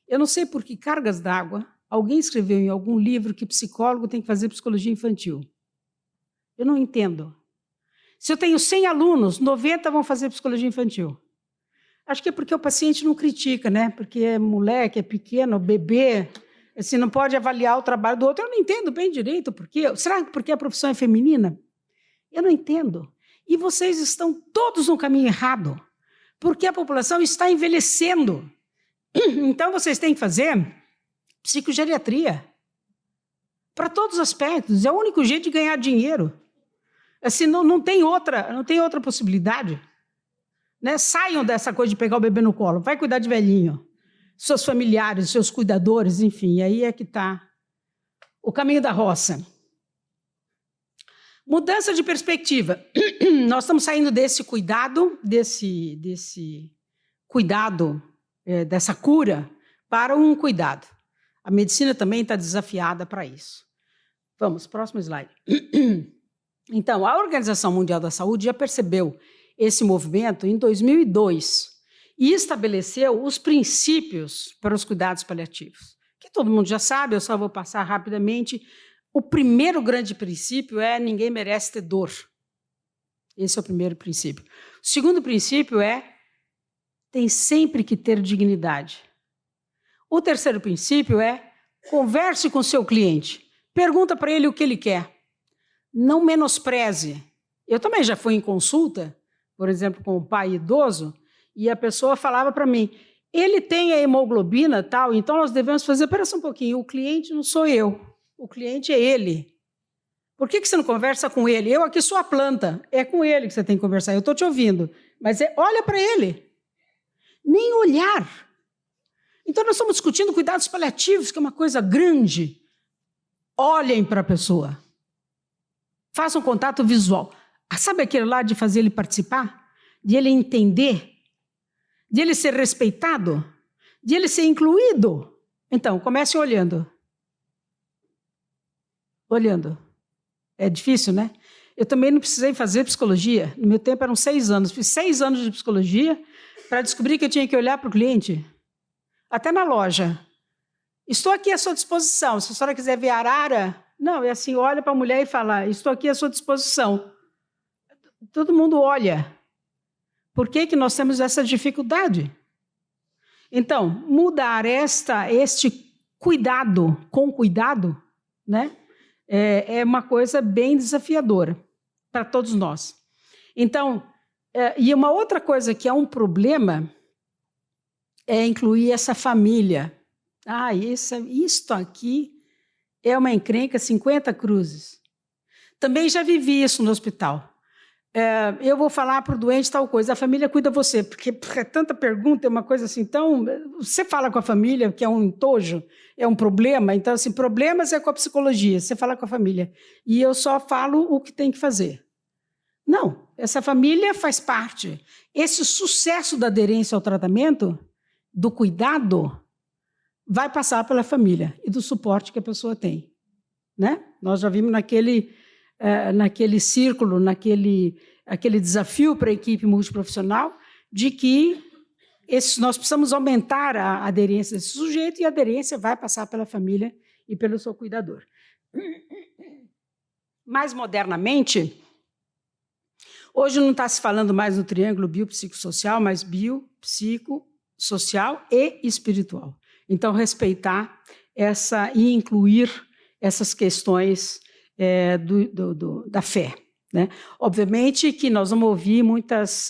Eu não sei por que cargas d'água alguém escreveu em algum livro que psicólogo tem que fazer psicologia infantil. Eu não entendo. Se eu tenho 100 alunos, 90 vão fazer psicologia infantil. Acho que é porque o paciente não critica, né? Porque é moleque, é pequeno, bebê, assim, não pode avaliar o trabalho do outro. Eu não entendo bem direito por quê. Será que porque a profissão é feminina? Eu não entendo. E vocês estão todos no caminho errado, porque a população está envelhecendo. Então, vocês têm que fazer psicogeriatria para todos os aspectos. É o único jeito de ganhar dinheiro. Assim, não tem outra possibilidade. Né? Saiam dessa coisa de pegar o bebê no colo. Vai cuidar de velhinho. Seus familiares, seus cuidadores, enfim. Aí é que está o caminho da roça. Mudança de perspectiva. Nós estamos saindo desse cuidado, dessa cura, para um cuidado. A medicina também está desafiada para isso. Vamos, próximo slide. Então, a Organização Mundial da Saúde já percebeu esse movimento em 2002 e estabeleceu os princípios para os cuidados paliativos, que todo mundo já sabe, eu só vou passar rapidamente. O primeiro grande princípio é ninguém merece ter dor. Esse é o primeiro princípio. O segundo princípio é tem sempre que ter dignidade. O terceiro princípio é converse com o seu cliente. Pergunta para ele o que ele quer. Não menospreze. Eu também já fui em consulta, por exemplo, com um pai idoso, e a pessoa falava para mim, ele tem a hemoglobina tal, então nós devemos fazer, espera só um pouquinho, o cliente não sou eu. O cliente é ele. Por que você não conversa com ele? Eu aqui sou a planta. É com ele que você tem que conversar. Eu estou te ouvindo. Mas olha para ele. Nem olhar. Então, nós estamos discutindo cuidados paliativos, que é uma coisa grande. Olhem para a pessoa. Façam contato visual. Sabe aquele lá de fazer ele participar? De ele entender? De ele ser respeitado? De ele ser incluído? Então, comece olhando. Olhando. É difícil, né? Eu também não precisei fazer psicologia. No meu tempo eram 6 anos. Fiz 6 anos de psicologia para descobrir que eu tinha que olhar para o cliente. Até na loja. Estou aqui à sua disposição. Se a senhora quiser ver a arara... Não, é assim, olha para a mulher e fala, estou aqui à sua disposição. Todo mundo olha. Por que nós temos essa dificuldade? Então, mudar este cuidado com cuidado, né? É uma coisa bem desafiadora para todos nós. Então, e uma outra coisa que é um problema é incluir essa família. Isto aqui é uma encrenca 50 cruzes. Também já vivi isso no hospital. Eu vou falar para o doente tal coisa, a família cuida de você, porque é tanta pergunta, é uma coisa assim, então, você fala com a família, que é um entojo, é um problema, então, assim, problemas é com a psicologia, você fala com a família, e eu só falo o que tem que fazer. Não, essa família faz parte. Esse sucesso da aderência ao tratamento, do cuidado, vai passar pela família e do suporte que a pessoa tem, né? Nós já vimos naquele círculo, aquele desafio para a equipe multiprofissional, de que nós precisamos aumentar a aderência desse sujeito, e a aderência vai passar pela família e pelo seu cuidador. Mais modernamente, hoje não está se falando mais no triângulo biopsicossocial, mas biopsicossocial. social e espiritual. Então, respeitar e incluir essas questões da fé, né? Obviamente que nós vamos ouvir muitas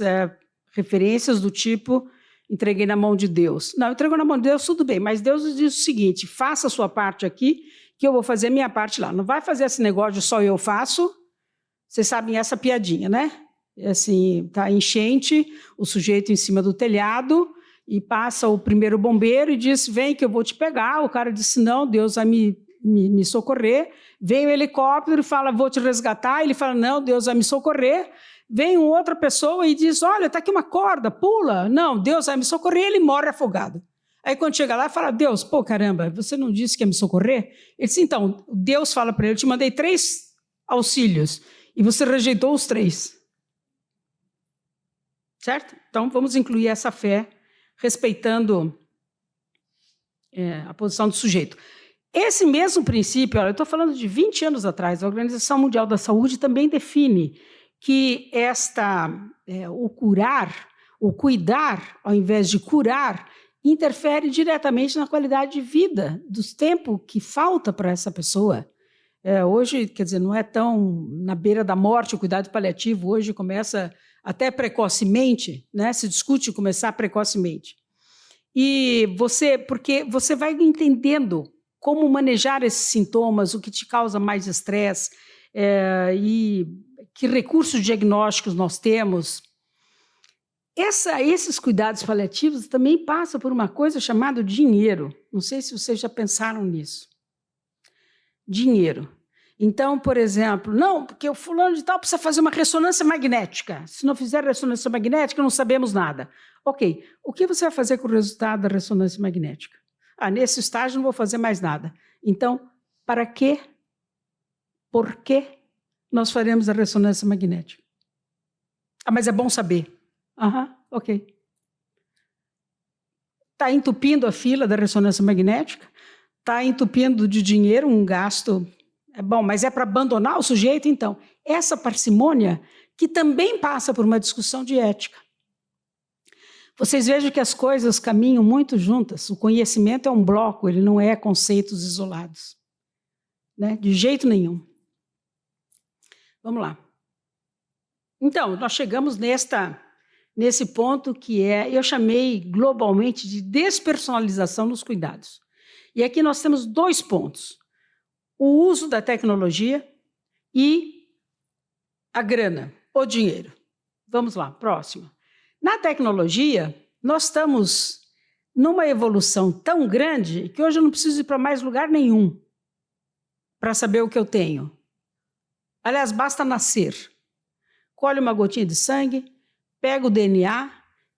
referências do tipo: entreguei na mão de Deus. Não, entregou na mão de Deus, tudo bem, mas Deus diz o seguinte: faça a sua parte aqui, que eu vou fazer a minha parte lá. Não vai fazer esse negócio de só eu faço. Vocês sabem essa piadinha, né? Assim, tá enchente, o sujeito em cima do telhado, e passa o primeiro bombeiro e diz: vem que eu vou te pegar. O cara disse: não, Deus vai me socorrer. Vem o helicóptero e fala: vou te resgatar. Ele fala: não, Deus vai me socorrer. Vem uma outra pessoa e diz: olha, está aqui uma corda, pula. Não, Deus vai me socorrer. Ele morre afogado. Aí quando chega lá, fala: Deus, pô, caramba, você não disse que ia me socorrer? Ele disse: então, Deus fala para ele: eu te mandei 3 auxílios e você rejeitou os 3. Certo? Então, vamos incluir essa fé, respeitando a posição do sujeito. Esse mesmo princípio, olha, eu estou falando de 20 anos atrás, a Organização Mundial da Saúde também define que o cuidar, ao invés de curar, interfere diretamente na qualidade de vida, dos tempos que falta para essa pessoa. Hoje, quer dizer, não é tão na beira da morte o cuidado paliativo, hoje começa até precocemente, né? Se discute começar precocemente. Porque você vai entendendo como manejar esses sintomas, o que te causa mais estresse, e que recursos diagnósticos nós temos. Esses cuidados paliativos também passam por uma coisa chamada dinheiro. Não sei se vocês já pensaram nisso. Dinheiro. Então, por exemplo, não, porque o fulano de tal precisa fazer uma ressonância magnética. Se não fizer ressonância magnética, não sabemos nada. Ok, o que você vai fazer com o resultado da ressonância magnética? Nesse estágio não vou fazer mais nada. Então, para quê? Por que nós faremos a ressonância magnética? Mas é bom saber. Ok. Está entupindo a fila da ressonância magnética? Está entupindo de dinheiro um gasto? É bom, mas é para abandonar o sujeito? Então, essa parcimônia que também passa por uma discussão de ética. Vocês vejam que as coisas caminham muito juntas. O conhecimento é um bloco, ele não é conceitos isolados, né? De jeito nenhum. Vamos lá. Então, nós chegamos nesse ponto que eu chamei globalmente de despersonalização nos cuidados. E aqui nós temos 2 pontos. O uso da tecnologia e a grana, o dinheiro. Vamos lá, próximo. Na tecnologia, nós estamos numa evolução tão grande que hoje eu não preciso ir para mais lugar nenhum para saber o que eu tenho. Aliás, basta nascer. Colhe uma gotinha de sangue, pega o DNA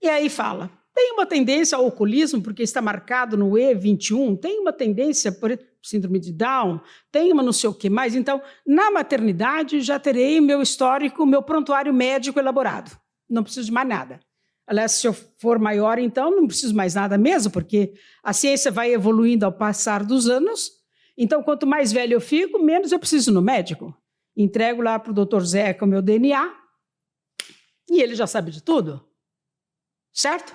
e aí fala. Tem uma tendência ao oculismo, porque está marcado no E21, tem uma tendência por síndrome de Down, tem uma não sei o que mais. Então, na maternidade, já terei meu histórico, meu prontuário médico elaborado. Não preciso de mais nada. Aliás, se eu for maior, então, não preciso mais nada mesmo, porque a ciência vai evoluindo ao passar dos anos. Então, quanto mais velho eu fico, menos eu preciso no médico. Entrego lá para o Dr. Zeca o meu DNA e ele já sabe de tudo. Certo?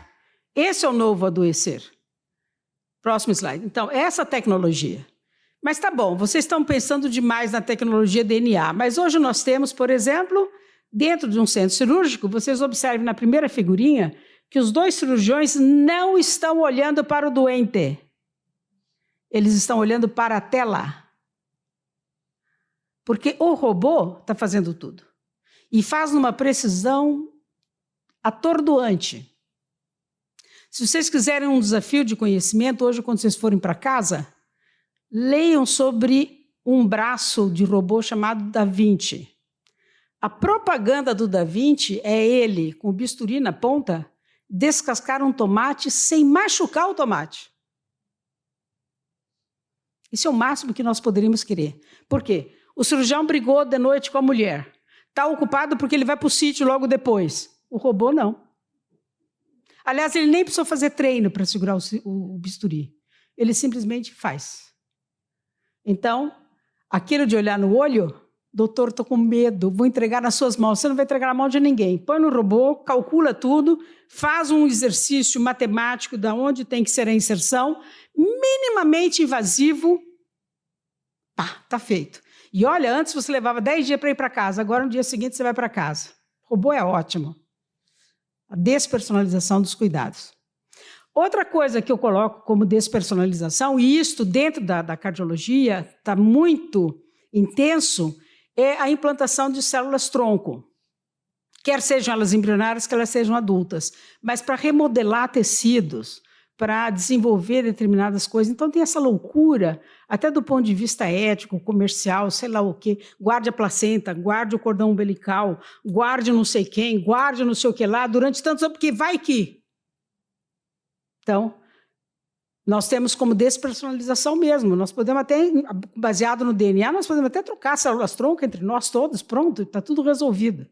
Esse é o novo adoecer. Próximo slide. Então, essa tecnologia. Mas tá bom, vocês estão pensando demais na tecnologia DNA, mas hoje nós temos, por exemplo, dentro de um centro cirúrgico, vocês observem na primeira figurinha que os 2 cirurgiões não estão olhando para o doente. Eles estão olhando para a tela. Porque o robô está fazendo tudo. E faz numa precisão atordoante. Se vocês quiserem um desafio de conhecimento, hoje, quando vocês forem para casa, leiam sobre um braço de robô chamado Da Vinci. A propaganda do Da Vinci é ele, com o bisturi na ponta, descascar um tomate sem machucar o tomate. Isso é o máximo que nós poderíamos querer. Por quê? O cirurgião brigou de noite com a mulher. Está ocupado porque ele vai para o sítio logo depois. O robô não. Aliás, ele nem precisou fazer treino para segurar o bisturi. Ele simplesmente faz. Então, aquilo de olhar no olho Doutor, estou com medo, vou entregar nas suas mãos. Você não vai entregar na mão de ninguém. Põe no robô, calcula tudo, faz um exercício matemático de onde tem que ser a inserção, minimamente invasivo, tá feito. E olha, antes você levava 10 dias para ir para casa, agora no dia seguinte você vai para casa. O robô é ótimo. A despersonalização dos cuidados. Outra coisa que eu coloco como despersonalização, e isto dentro da cardiologia está muito intenso, é a implantação de células-tronco. Quer sejam elas embrionárias, quer elas sejam adultas. Mas para remodelar tecidos, para desenvolver determinadas coisas. Então tem essa loucura, até do ponto de vista ético, comercial, sei lá o quê. Guarde a placenta, guarde o cordão umbilical, guarde não sei quem, guarde não sei o que lá, durante tantos anos, porque vai que... Então, nós temos como despersonalização mesmo. Nós podemos até, baseado no DNA, nós podemos até trocar células-tronco entre nós todos, pronto, está tudo resolvido.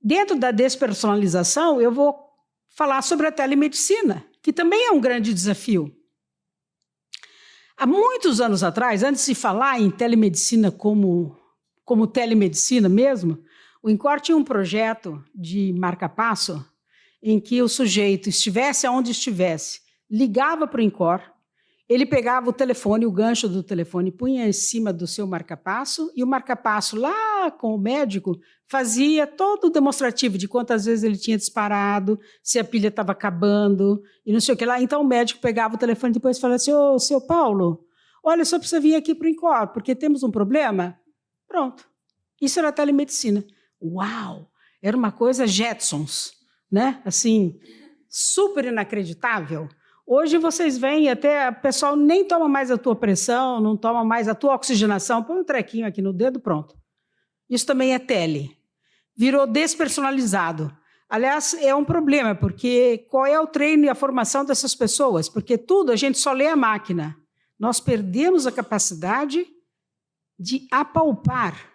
Dentro da despersonalização, eu vou falar sobre a telemedicina, que também é um grande desafio. Há muitos anos atrás, antes de falar em telemedicina como telemedicina mesmo, o INCOR tinha um projeto de marca-passo em que o sujeito estivesse aonde estivesse, ligava para o INCOR, ele pegava o telefone, o gancho do telefone, punha em cima do seu marca-passo, e o marca-passo lá com o médico fazia todo o demonstrativo de quantas vezes ele tinha disparado, se a pilha estava acabando, e não sei o que lá. Então o médico pegava o telefone e depois falava assim, ô, seu Paulo, olha, só precisa vir aqui para o INCOR, porque temos um problema. Pronto. Isso era telemedicina. Uau! Era uma coisa Jetsons, né? Assim, super inacreditável. Hoje vocês veem, até o pessoal nem toma mais a tua pressão, não toma mais a tua oxigenação, põe um trequinho aqui no dedo, pronto. Isso também é tele. Virou despersonalizado. Aliás, é um problema, porque qual é o treino e a formação dessas pessoas? Porque tudo a gente só lê a máquina. Nós perdemos a capacidade de apalpar.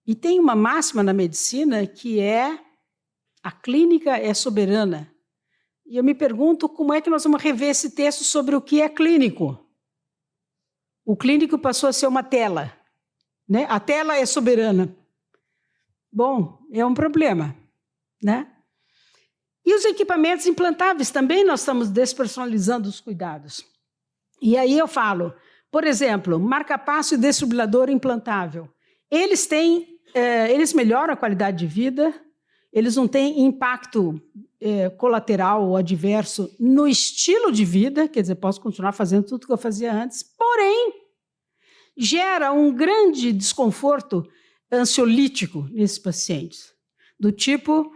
E tem uma máxima na medicina que é a clínica é soberana. E eu me pergunto como é que nós vamos rever esse texto sobre o que é clínico. O clínico passou a ser uma tela, né? A tela é soberana. Bom, é um problema, né? E os equipamentos implantáveis também nós estamos despersonalizando os cuidados. E aí eu falo, por exemplo, marca-passo e desfibrilador implantável. Eles melhoram a qualidade de vida, eles não têm impacto colateral ou adverso no estilo de vida, quer dizer, posso continuar fazendo tudo que eu fazia antes, porém, gera um grande desconforto ansiolítico nesses pacientes, do tipo,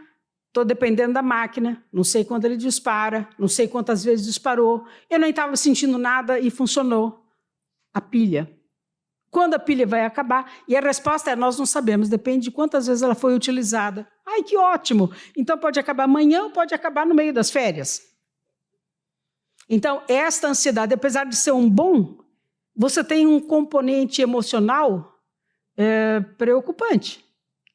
estou dependendo da máquina, não sei quando ele dispara, não sei quantas vezes disparou, eu nem estava sentindo nada e funcionou. A pilha. Quando a pilha vai acabar? E a resposta é, nós não sabemos, depende de quantas vezes ela foi utilizada. Ai, que ótimo! Então pode acabar amanhã ou pode acabar no meio das férias. Então, esta ansiedade, apesar de ser um bom, você tem um componente emocional preocupante,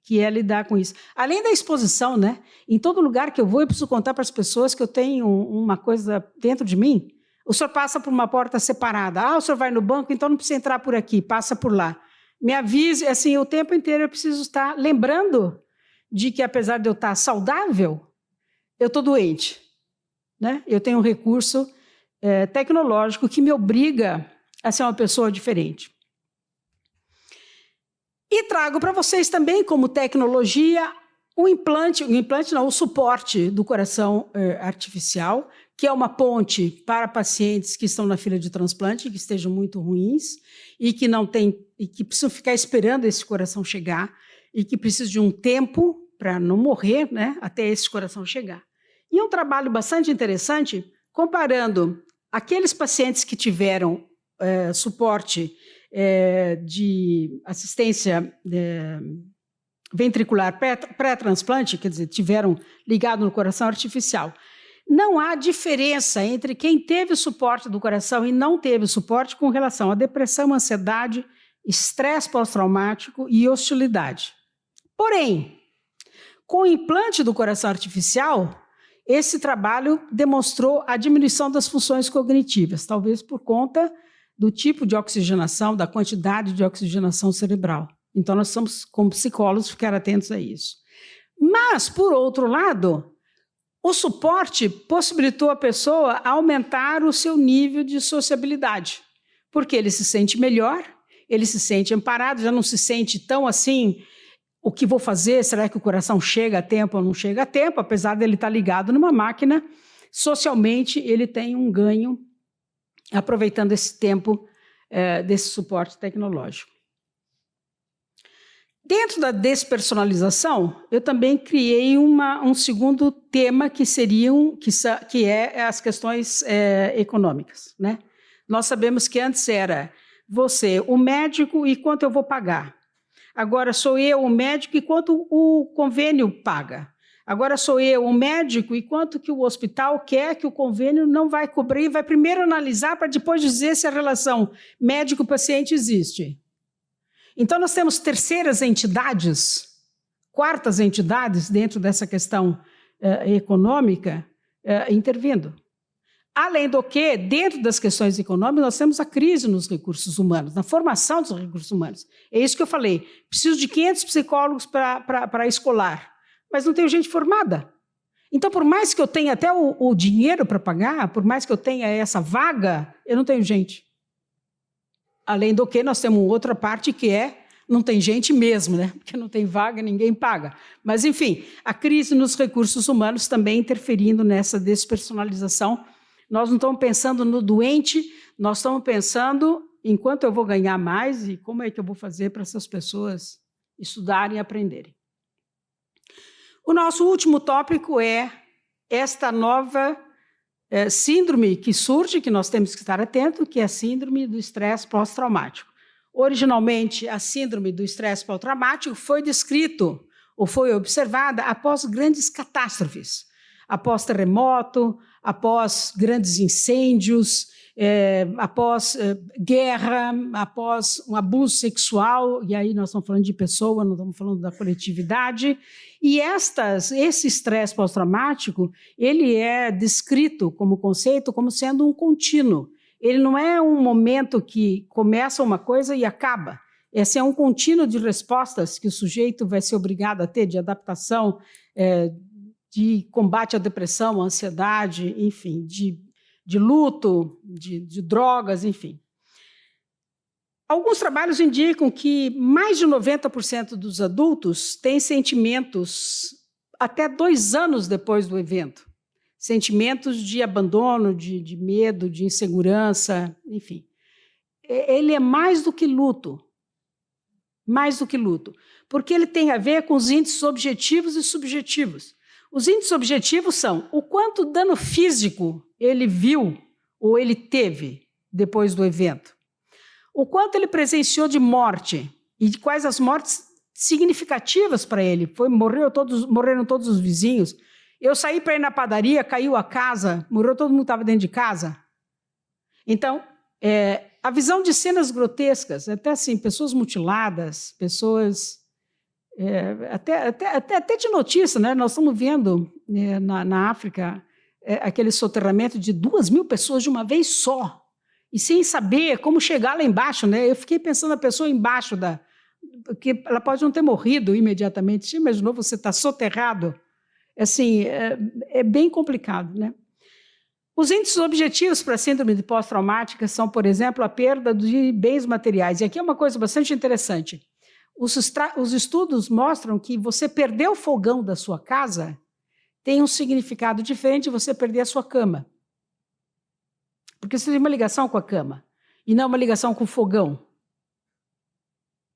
que é lidar com isso. Além da exposição, né? Em todo lugar que eu vou, eu preciso contar para as pessoas que eu tenho uma coisa dentro de mim. O senhor passa por uma porta separada. Ah, o senhor vai no banco, então não precisa entrar por aqui, passa por lá. Me avise, assim, o tempo inteiro eu preciso estar lembrando de que, apesar de eu estar saudável, eu estou doente, né? Eu tenho um recurso tecnológico que me obriga a ser uma pessoa diferente. E trago para vocês também, como tecnologia, o suporte do coração artificial, que é uma ponte para pacientes que estão na fila de transplante, que estejam muito ruins e que não tem, e que precisam ficar esperando esse coração chegar e que precisam de um tempo para não morrer, né, até esse coração chegar. E um trabalho bastante interessante, comparando aqueles pacientes que tiveram suporte de assistência ventricular pré-transplante, quer dizer, tiveram ligado no coração artificial. Não há diferença entre quem teve o suporte do coração e não teve o suporte com relação à depressão, ansiedade, estresse pós-traumático e hostilidade. Porém, com o implante do coração artificial, esse trabalho demonstrou a diminuição das funções cognitivas, talvez por conta do tipo de oxigenação, da quantidade de oxigenação cerebral. Então, nós estamos, como psicólogos, ficar atentos a isso. Mas, por outro lado, o suporte possibilitou a pessoa aumentar o seu nível de sociabilidade, porque ele se sente melhor, ele se sente amparado, já não se sente tão assim, o que vou fazer, será que o coração chega a tempo ou não chega a tempo, apesar dele estar ligado numa máquina, socialmente ele tem um ganho aproveitando esse tempo desse suporte tecnológico. Dentro da despersonalização, eu também criei um segundo tema que é as questões econômicas, né? Nós sabemos que antes era você, o médico, e quanto eu vou pagar. Agora sou eu, o médico, e quanto o convênio paga. Agora sou eu, o médico, e quanto que o hospital quer que o convênio não vai cobrir, vai primeiro analisar para depois dizer se a relação médico-paciente existe. Então, nós temos terceiras entidades, quartas entidades dentro dessa questão econômica intervindo. Além do que, dentro das questões econômicas, nós temos a crise nos recursos humanos, na formação dos recursos humanos. É isso que eu falei. Preciso de 500 psicólogos para escolar, mas não tenho gente formada. Então, por mais que eu tenha até o dinheiro para pagar, por mais que eu tenha essa vaga, eu não tenho gente. Além do que, nós temos outra parte que não tem gente mesmo, né? Porque não tem vaga, ninguém paga. Mas, enfim, a crise nos recursos humanos também interferindo nessa despersonalização. Nós não estamos pensando no doente, nós estamos pensando em quanto eu vou ganhar mais e como é que eu vou fazer para essas pessoas estudarem e aprenderem. O nosso último tópico é esta nova síndrome que surge, que nós temos que estar atentos, que é a síndrome do estresse pós-traumático. Originalmente, a síndrome do estresse pós-traumático foi descrito ou foi observada após grandes catástrofes, após terremoto, após grandes incêndios, após guerra, após um abuso sexual, e aí nós estamos falando de pessoa, não estamos falando da coletividade. E esse estresse pós-traumático, ele é descrito como conceito como sendo um contínuo. Ele não é um momento que começa uma coisa e acaba. Esse é um contínuo de respostas que o sujeito vai ser obrigado a ter, de adaptação, de combate à depressão, à ansiedade, enfim, de luto, de drogas, enfim. Alguns trabalhos indicam que mais de 90% dos adultos têm sentimentos até 2 anos depois do evento. Sentimentos de abandono, de medo, de insegurança, enfim. Ele é mais do que luto. Mais do que luto. Porque ele tem a ver com os índices objetivos e subjetivos. Os índices objetivos são o quanto dano físico ele viu ou ele teve depois do evento. O quanto ele presenciou de morte e de quais as mortes significativas para ele. Morreram todos os vizinhos. Eu saí para ir na padaria, caiu a casa, morreu todo mundo que estava dentro de casa. Então, a visão de cenas grotescas, até assim, pessoas mutiladas, pessoas... até de notícia, né? Nós estamos vendo na África aquele soterramento de 2.000 pessoas de uma vez só, e sem saber como chegar lá embaixo, né? Eu fiquei pensando na pessoa embaixo porque ela pode não ter morrido imediatamente. Você imaginou você estar soterrado? Assim, é bem complicado, né? Os índices objetivos para a síndrome de pós-traumática são, por exemplo, a perda de bens materiais. E aqui é uma coisa bastante interessante. Os estudos mostram que você perder o fogão da sua casa tem um significado diferente de você perder a sua cama. Porque você tem uma ligação com a cama e não uma ligação com o fogão.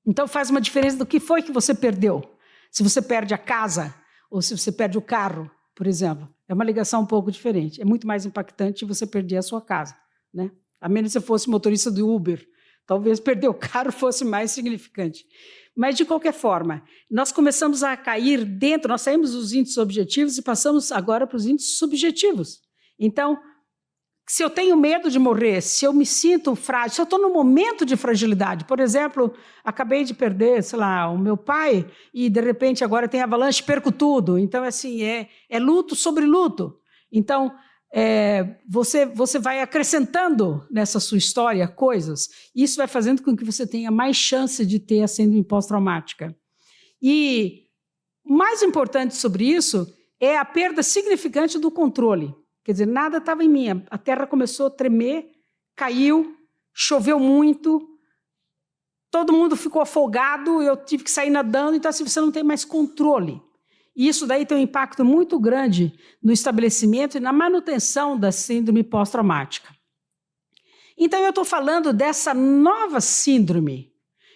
Então faz uma diferença do que foi que você perdeu. Se você perde a casa ou se você perde o carro, por exemplo. É uma ligação um pouco diferente. É muito mais impactante você perder a sua casa, né? A menos que você fosse motorista do Uber. Talvez perder o carro fosse mais significante. Mas, de qualquer forma, nós começamos a cair dentro, nós saímos dos índices objetivos e passamos agora para os índices subjetivos. Então, se eu tenho medo de morrer, se eu me sinto frágil, se eu estou num momento de fragilidade, por exemplo, acabei de perder, sei lá, o meu pai e, de repente, agora tem avalanche, perco tudo. Então, assim, é luto sobre luto. Então, você vai acrescentando nessa sua história coisas, e isso vai fazendo com que você tenha mais chance de ter a síndrome pós-traumática. E o mais importante sobre isso é a perda significante do controle. Quer dizer, nada estava em mim, a terra começou a tremer, caiu, choveu muito, todo mundo ficou afogado, eu tive que sair nadando, então assim, você não tem mais controle. E isso daí tem um impacto muito grande no estabelecimento e na manutenção da síndrome pós-traumática. Então, eu estou falando dessa nova síndrome.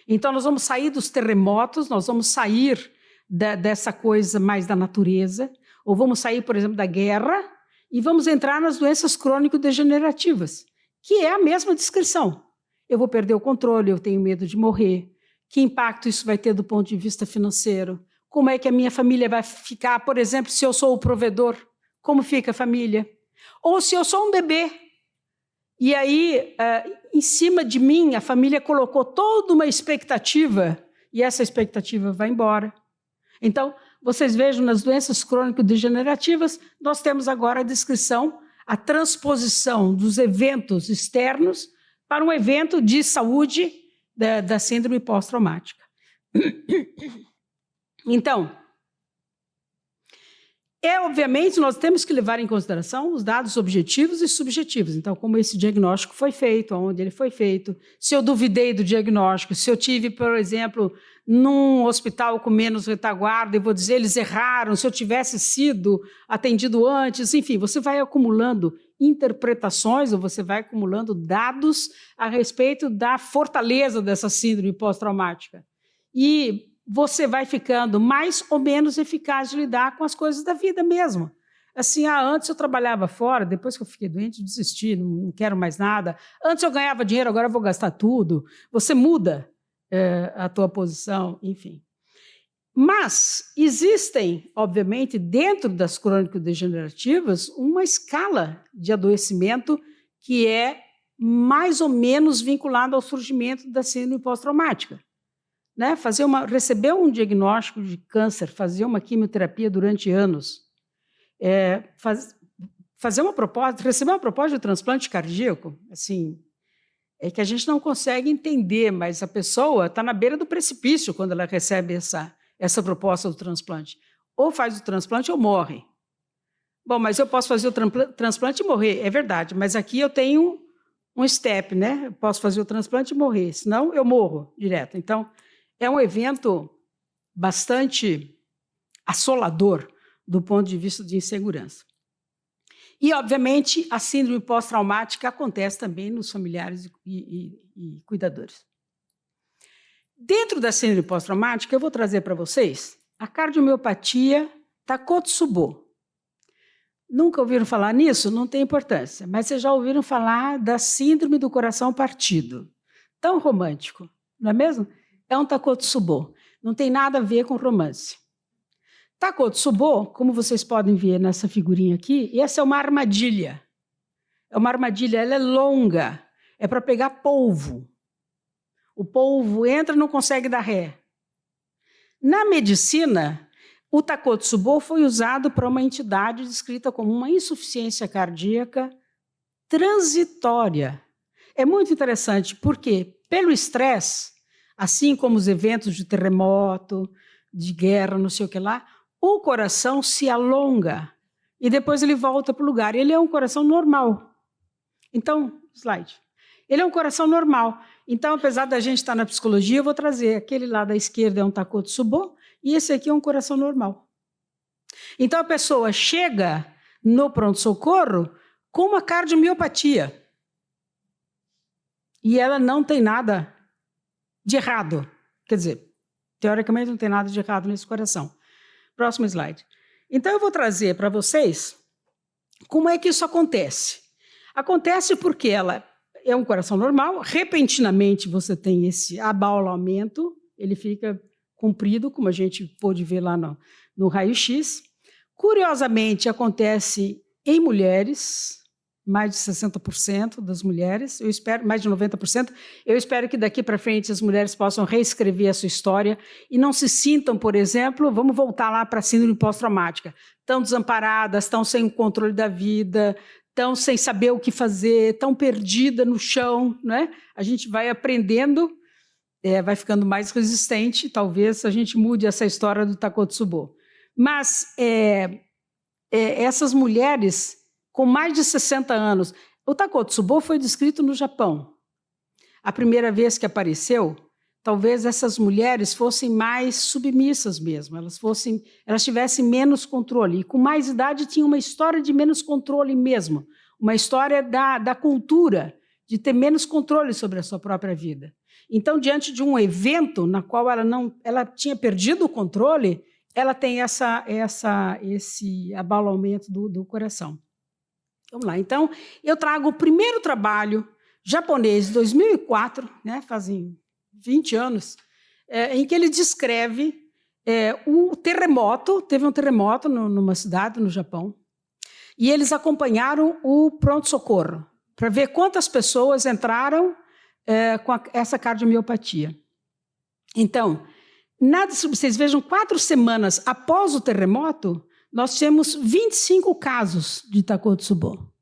Então, nós vamos sair dos terremotos, nós vamos sair dessa coisa mais da natureza, ou vamos sair, por exemplo, da guerra, e vamos entrar nas doenças crônico-degenerativas, que é a mesma descrição. Eu vou perder o controle, eu tenho medo de morrer. Que impacto isso vai ter do ponto de vista financeiro? Como é que a minha família vai ficar? Por exemplo, se eu sou o provedor, como fica a família? Ou se eu sou um bebê, e aí, em cima de mim, a família colocou toda uma expectativa, e essa expectativa vai embora. Então, vocês vejam, nas doenças crônico-degenerativas, nós temos agora a descrição, a transposição dos eventos externos para um evento de saúde da síndrome pós-traumática. Então, obviamente, nós temos que levar em consideração os dados objetivos e subjetivos. Então, como esse diagnóstico foi feito, onde ele foi feito, se eu duvidei do diagnóstico, se eu tive, por exemplo, num hospital com menos retaguarda, eu vou dizer, eles erraram, se eu tivesse sido atendido antes, enfim, você vai acumulando interpretações, ou você vai acumulando dados a respeito da fortaleza dessa síndrome pós-traumática. E você vai ficando mais ou menos eficaz de lidar com as coisas da vida mesmo. Assim, antes eu trabalhava fora, depois que eu fiquei doente, eu desisti, não quero mais nada. Antes eu ganhava dinheiro, agora eu vou gastar tudo. Você muda a tua posição, enfim. Mas existem, obviamente, dentro das crônico-degenerativas, uma escala de adoecimento que é mais ou menos vinculada ao surgimento da síndrome pós-traumática. Né? Receber um diagnóstico de câncer, fazer uma quimioterapia durante anos, receber uma proposta de transplante cardíaco, assim, é que a gente não consegue entender, mas a pessoa está na beira do precipício quando ela recebe essa proposta do transplante. Ou faz o transplante ou morre. Bom, mas eu posso fazer o transplante e morrer, é verdade, mas aqui eu tenho um step, né? Eu posso fazer o transplante e morrer, senão eu morro direto. Então, é um evento bastante assolador do ponto de vista de insegurança. E, obviamente, a síndrome pós-traumática acontece também nos familiares e cuidadores. Dentro da síndrome pós-traumática, eu vou trazer para vocês a cardiomiopatia Takotsubo. Nunca ouviram falar nisso? Não tem importância, mas vocês já ouviram falar da síndrome do coração partido. Tão romântico, não é mesmo? É um Takotsubo, não tem nada a ver com romance. Takotsubo, como vocês podem ver nessa figurinha aqui, essa é uma armadilha. É uma armadilha, ela é longa, é para pegar polvo. O polvo entra e não consegue dar ré. Na medicina, o Takotsubo foi usado para uma entidade descrita como uma insuficiência cardíaca transitória. É muito interessante, porque pelo estresse, assim como os eventos de terremoto, de guerra, não sei o que lá, o coração se alonga e depois ele volta para o lugar. Ele é um coração normal. Então, slide. Ele é um coração normal. Então, apesar da gente estar na psicologia, eu vou trazer aquele lá da esquerda é um Takotsubo e esse aqui é um coração normal. Então, a pessoa chega no pronto-socorro com uma cardiomiopatia e ela não tem nada de errado. Quer dizer, teoricamente não tem nada de errado nesse coração. Próximo slide. Então, eu vou trazer para vocês como é que isso acontece. Acontece porque ela é um coração normal, repentinamente você tem esse abaulamento, ele fica comprido, como a gente pôde ver lá no raio-x. Curiosamente, acontece em mulheres, mais de 60% das mulheres, eu espero, mais de 90%. Eu espero que daqui para frente as mulheres possam reescrever a sua história e não se sintam, por exemplo, vamos voltar lá para a síndrome pós-traumática, estão desamparadas, estão sem o controle da vida, tão sem saber o que fazer, tão perdida no chão, né? A gente vai aprendendo, vai ficando mais resistente, talvez a gente mude essa história do Takotsubo. Mas essas mulheres com mais de 60 anos, o Takotsubo foi descrito no Japão. A primeira vez que apareceu, talvez essas mulheres fossem mais submissas mesmo, elas tivessem menos controle. E com mais idade tinha uma história de menos controle mesmo, uma história da cultura, de ter menos controle sobre a sua própria vida. Então, diante de um evento na qual ela tinha perdido o controle, ela tem esse abalamento do coração. Vamos lá. Então, eu trago o primeiro trabalho japonês de 2004, né, fazem 20 anos, em que ele descreve o terremoto. Teve um terremoto numa cidade no Japão, e eles acompanharam o pronto-socorro para ver quantas pessoas entraram com essa cardiomiopatia. Então, vocês vejam, 4 semanas após o terremoto, nós temos 25 casos de Takotsubo.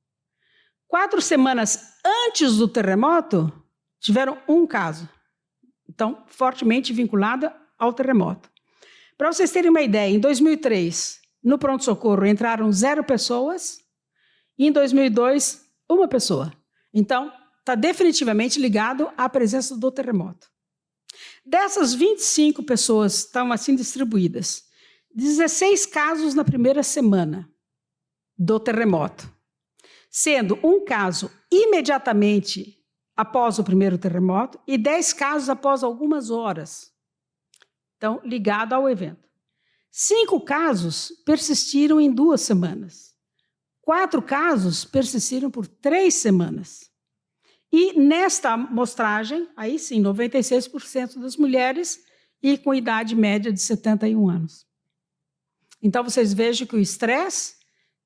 4 semanas antes do terremoto, tiveram 1 caso. Então, fortemente vinculada ao terremoto. Para vocês terem uma ideia, em 2003, no pronto-socorro, entraram 0 pessoas, e em 2002, 1 pessoa. Então, está definitivamente ligado à presença do terremoto. Dessas 25 pessoas estão assim distribuídas, 16 casos na primeira semana do terremoto, sendo 1 caso imediatamente após o primeiro terremoto e 10 casos após algumas horas. Então, ligado ao evento. 5 casos persistiram em 2 semanas. 4 casos persistiram por 3 semanas. E nesta amostragem, aí sim, 96% das mulheres e com idade média de 71 anos. Então, vocês vejam que o estresse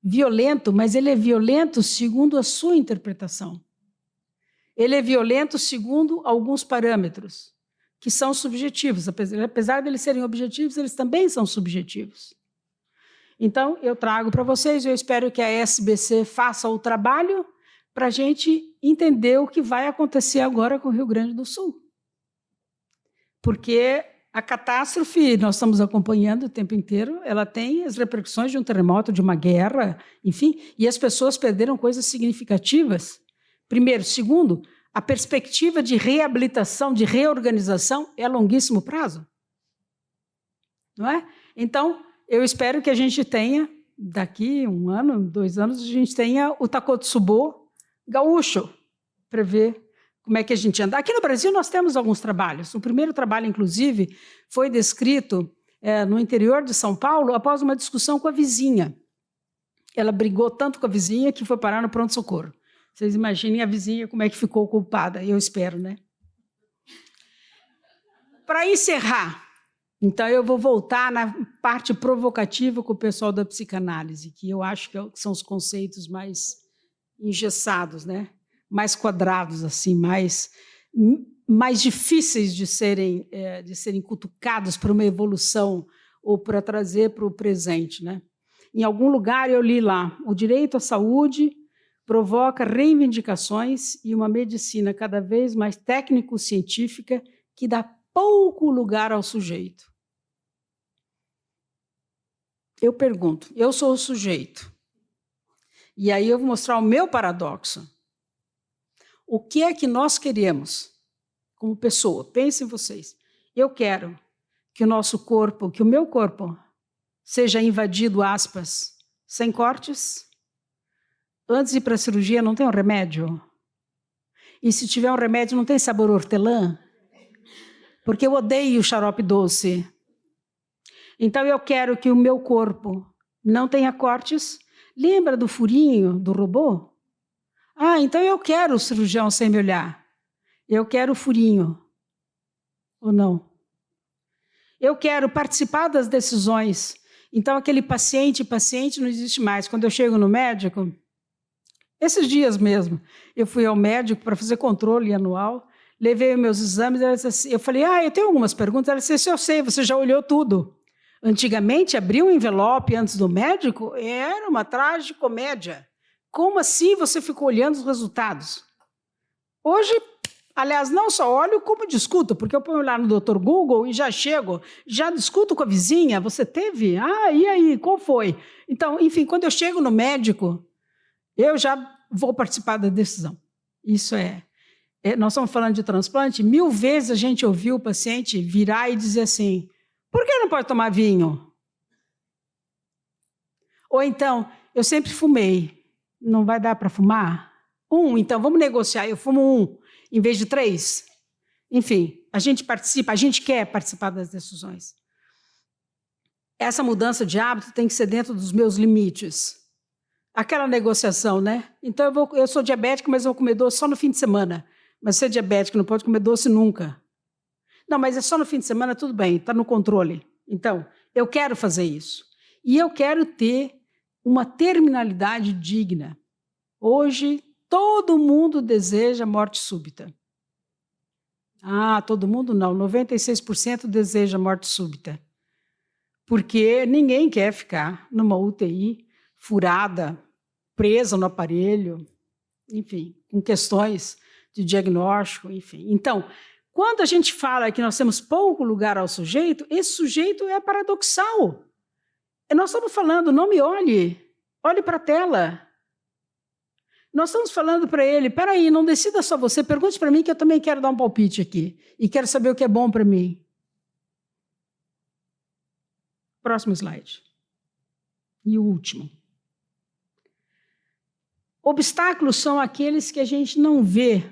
violento, mas ele é violento segundo a sua interpretação. Ele é violento segundo alguns parâmetros, que são subjetivos. Apesar de eles serem objetivos, eles também são subjetivos. Então, eu trago para vocês, eu espero que a SBC faça o trabalho para a gente entender o que vai acontecer agora com o Rio Grande do Sul. Porque a catástrofe, nós estamos acompanhando o tempo inteiro, ela tem as repercussões de um terremoto, de uma guerra, enfim, e as pessoas perderam coisas significativas. Primeiro. Segundo, a perspectiva de reabilitação, de reorganização é a longuíssimo prazo. Não é? Então, eu espero que a gente tenha, daqui 1 ano, 2 anos, a gente tenha o Takotsubo gaúcho, para ver como é que a gente anda. Aqui no Brasil nós temos alguns trabalhos. O primeiro trabalho, inclusive, foi descrito no interior de São Paulo após uma discussão com a vizinha. Ela brigou tanto com a vizinha que foi parar no pronto-socorro. Vocês imaginem a vizinha como é que ficou culpada, eu espero, né? Para encerrar, então eu vou voltar na parte provocativa com o pessoal da psicanálise, que eu acho que são os conceitos mais engessados, né? Mais quadrados, assim, mais difíceis de serem cutucados para uma evolução ou para trazer para o presente, né? Em algum lugar eu li lá, o direito à saúde provoca reivindicações e uma medicina cada vez mais técnico-científica que dá pouco lugar ao sujeito. Eu pergunto, eu sou o sujeito, e aí eu vou mostrar o meu paradoxo. O que é que nós queremos como pessoa? Pensem vocês. Eu quero que o nosso corpo, que o meu corpo, seja invadido, aspas, sem cortes. Antes de ir para a cirurgia, não tem um remédio? E se tiver um remédio, não tem sabor hortelã? Porque eu odeio xarope doce. Então, eu quero que o meu corpo não tenha cortes. Lembra do furinho do robô? Ah, então eu quero o cirurgião sem me olhar. Eu quero o furinho. Ou não? Eu quero participar das decisões. Então, aquele paciente não existe mais. Quando eu chego no médico, esses dias mesmo, eu fui ao médico para fazer controle anual, levei os meus exames, eu falei, eu tenho algumas perguntas. Ela disse, eu sei, você já olhou tudo. Antigamente, abrir um envelope antes do médico era uma tragicomédia. Como assim você ficou olhando os resultados? Hoje, aliás, não só olho, como discuto, porque eu ponho lá no Dr. Google e já chego, já discuto com a vizinha, você teve? Ah, e aí, qual foi? Então, enfim, quando eu chego no médico, eu já vou participar da decisão. Isso nós estamos falando de transplante, 1000 vezes a gente ouviu o paciente virar e dizer assim, por que não pode tomar vinho? Ou então, eu sempre fumei, não vai dar para fumar? Então vamos negociar, eu fumo 1 em vez de 3. Enfim, a gente participa, a gente quer participar das decisões. Essa mudança de hábito tem que ser dentro dos meus limites. Aquela negociação, né? Então eu sou diabético, mas eu vou comer doce só no fim de semana. Mas você é diabético, não pode comer doce nunca. Não, mas é só no fim de semana, tudo bem, está no controle. Então, eu quero fazer isso. E eu quero ter uma terminalidade digna. Hoje, todo mundo deseja morte súbita. Ah, todo mundo não, 96% deseja morte súbita. Porque ninguém quer ficar numa UTI furada, presa no aparelho, enfim, com questões de diagnóstico, enfim. Então, quando a gente fala que nós temos pouco lugar ao sujeito, esse sujeito é paradoxal. Nós estamos falando, não me olhe, olhe para a tela. Nós estamos falando para ele, peraí, não decida só você, pergunte para mim que eu também quero dar um palpite aqui e quero saber o que é bom para mim. Próximo slide. E o último. Obstáculos são aqueles que a gente não vê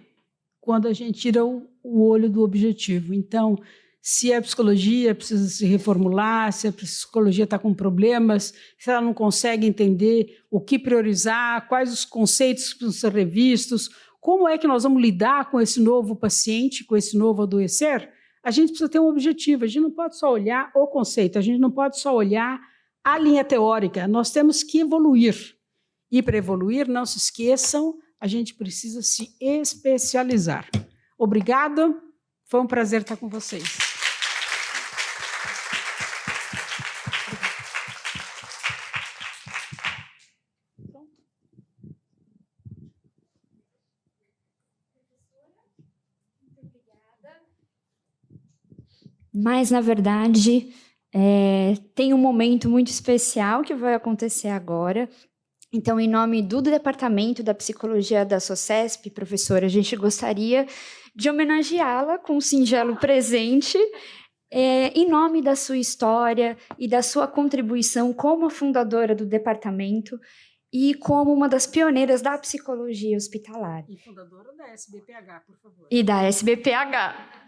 quando a gente tira o olho do objetivo. Então, se a psicologia precisa se reformular, se a psicologia está com problemas, se ela não consegue entender o que priorizar, quais os conceitos que precisam ser revistos, como é que nós vamos lidar com esse novo paciente, com esse novo adoecer, a gente precisa ter um objetivo. A gente não pode só olhar o conceito, a gente não pode só olhar a linha teórica, nós temos que evoluir. E para evoluir, não se esqueçam, a gente precisa se especializar. Obrigada, foi um prazer estar com vocês. Mas, na verdade, tem um momento muito especial que vai acontecer agora. Então, em nome do Departamento da Psicologia da SOCESP, professora, a gente gostaria de homenageá-la com um singelo presente, em nome da sua história e da sua contribuição como a fundadora do departamento e como uma das pioneiras da psicologia hospitalar. E fundadora da SBPH, por favor. E da SBPH.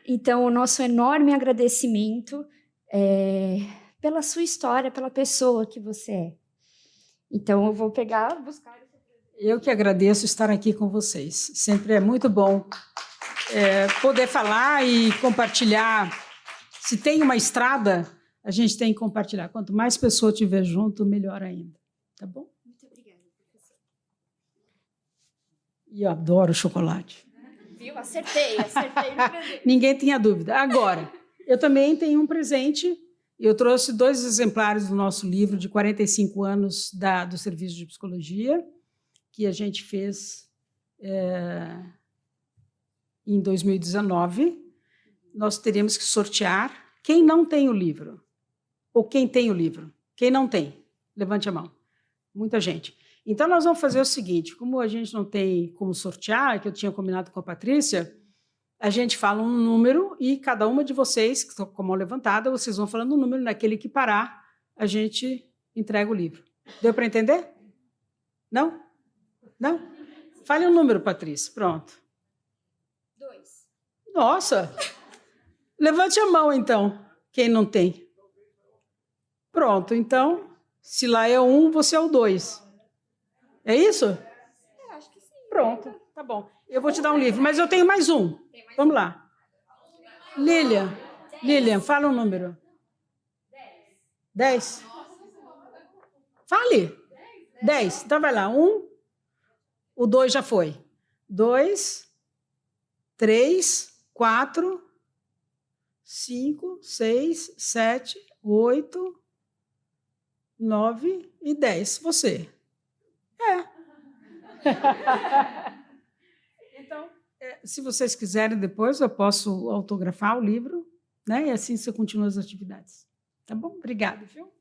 Então, o nosso enorme agradecimento pela sua história, pela pessoa que você é. Então, eu vou buscar... Eu que agradeço estar aqui com vocês. Sempre é muito bom poder falar e compartilhar. Se tem uma estrada, a gente tem que compartilhar. Quanto mais pessoas tiver junto, melhor ainda. Tá bom? Muito obrigada, professor. E eu adoro chocolate. Viu? Acertei no presente. Ninguém tinha dúvida. Agora, eu também tenho um presente. Eu trouxe 2 exemplares do nosso livro de 45 anos do Serviço de Psicologia, que a gente fez em 2019. Nós teríamos que sortear quem não tem o livro, ou quem tem o livro. Quem não tem? Levante a mão. Muita gente. Então, nós vamos fazer o seguinte, como a gente não tem como sortear, que eu tinha combinado com a Patrícia, a gente fala um número e cada uma de vocês, que estão com a mão levantada, vocês vão falando um número, naquele que parar, a gente entrega o livro. Deu para entender? Não? Não? Fale um número, Patrícia. Pronto. 2. Nossa! Levante a mão, então, quem não tem. Pronto, então, se lá é 1, você é o 2. É isso? Eu acho que sim. Pronto, tá bom. Eu vou te dar um livro, mas eu tenho mais um. Vamos lá. Lilian, fala um número. 10. Fale. 10. Então vai lá. 1. O 2 já foi. 2, 3, 4, 5, 6, 7, 8, 9 e 10. Você. Então, se vocês quiserem depois, eu posso autografar o livro, né? E assim você continua as atividades. Tá bom? Obrigada, viu?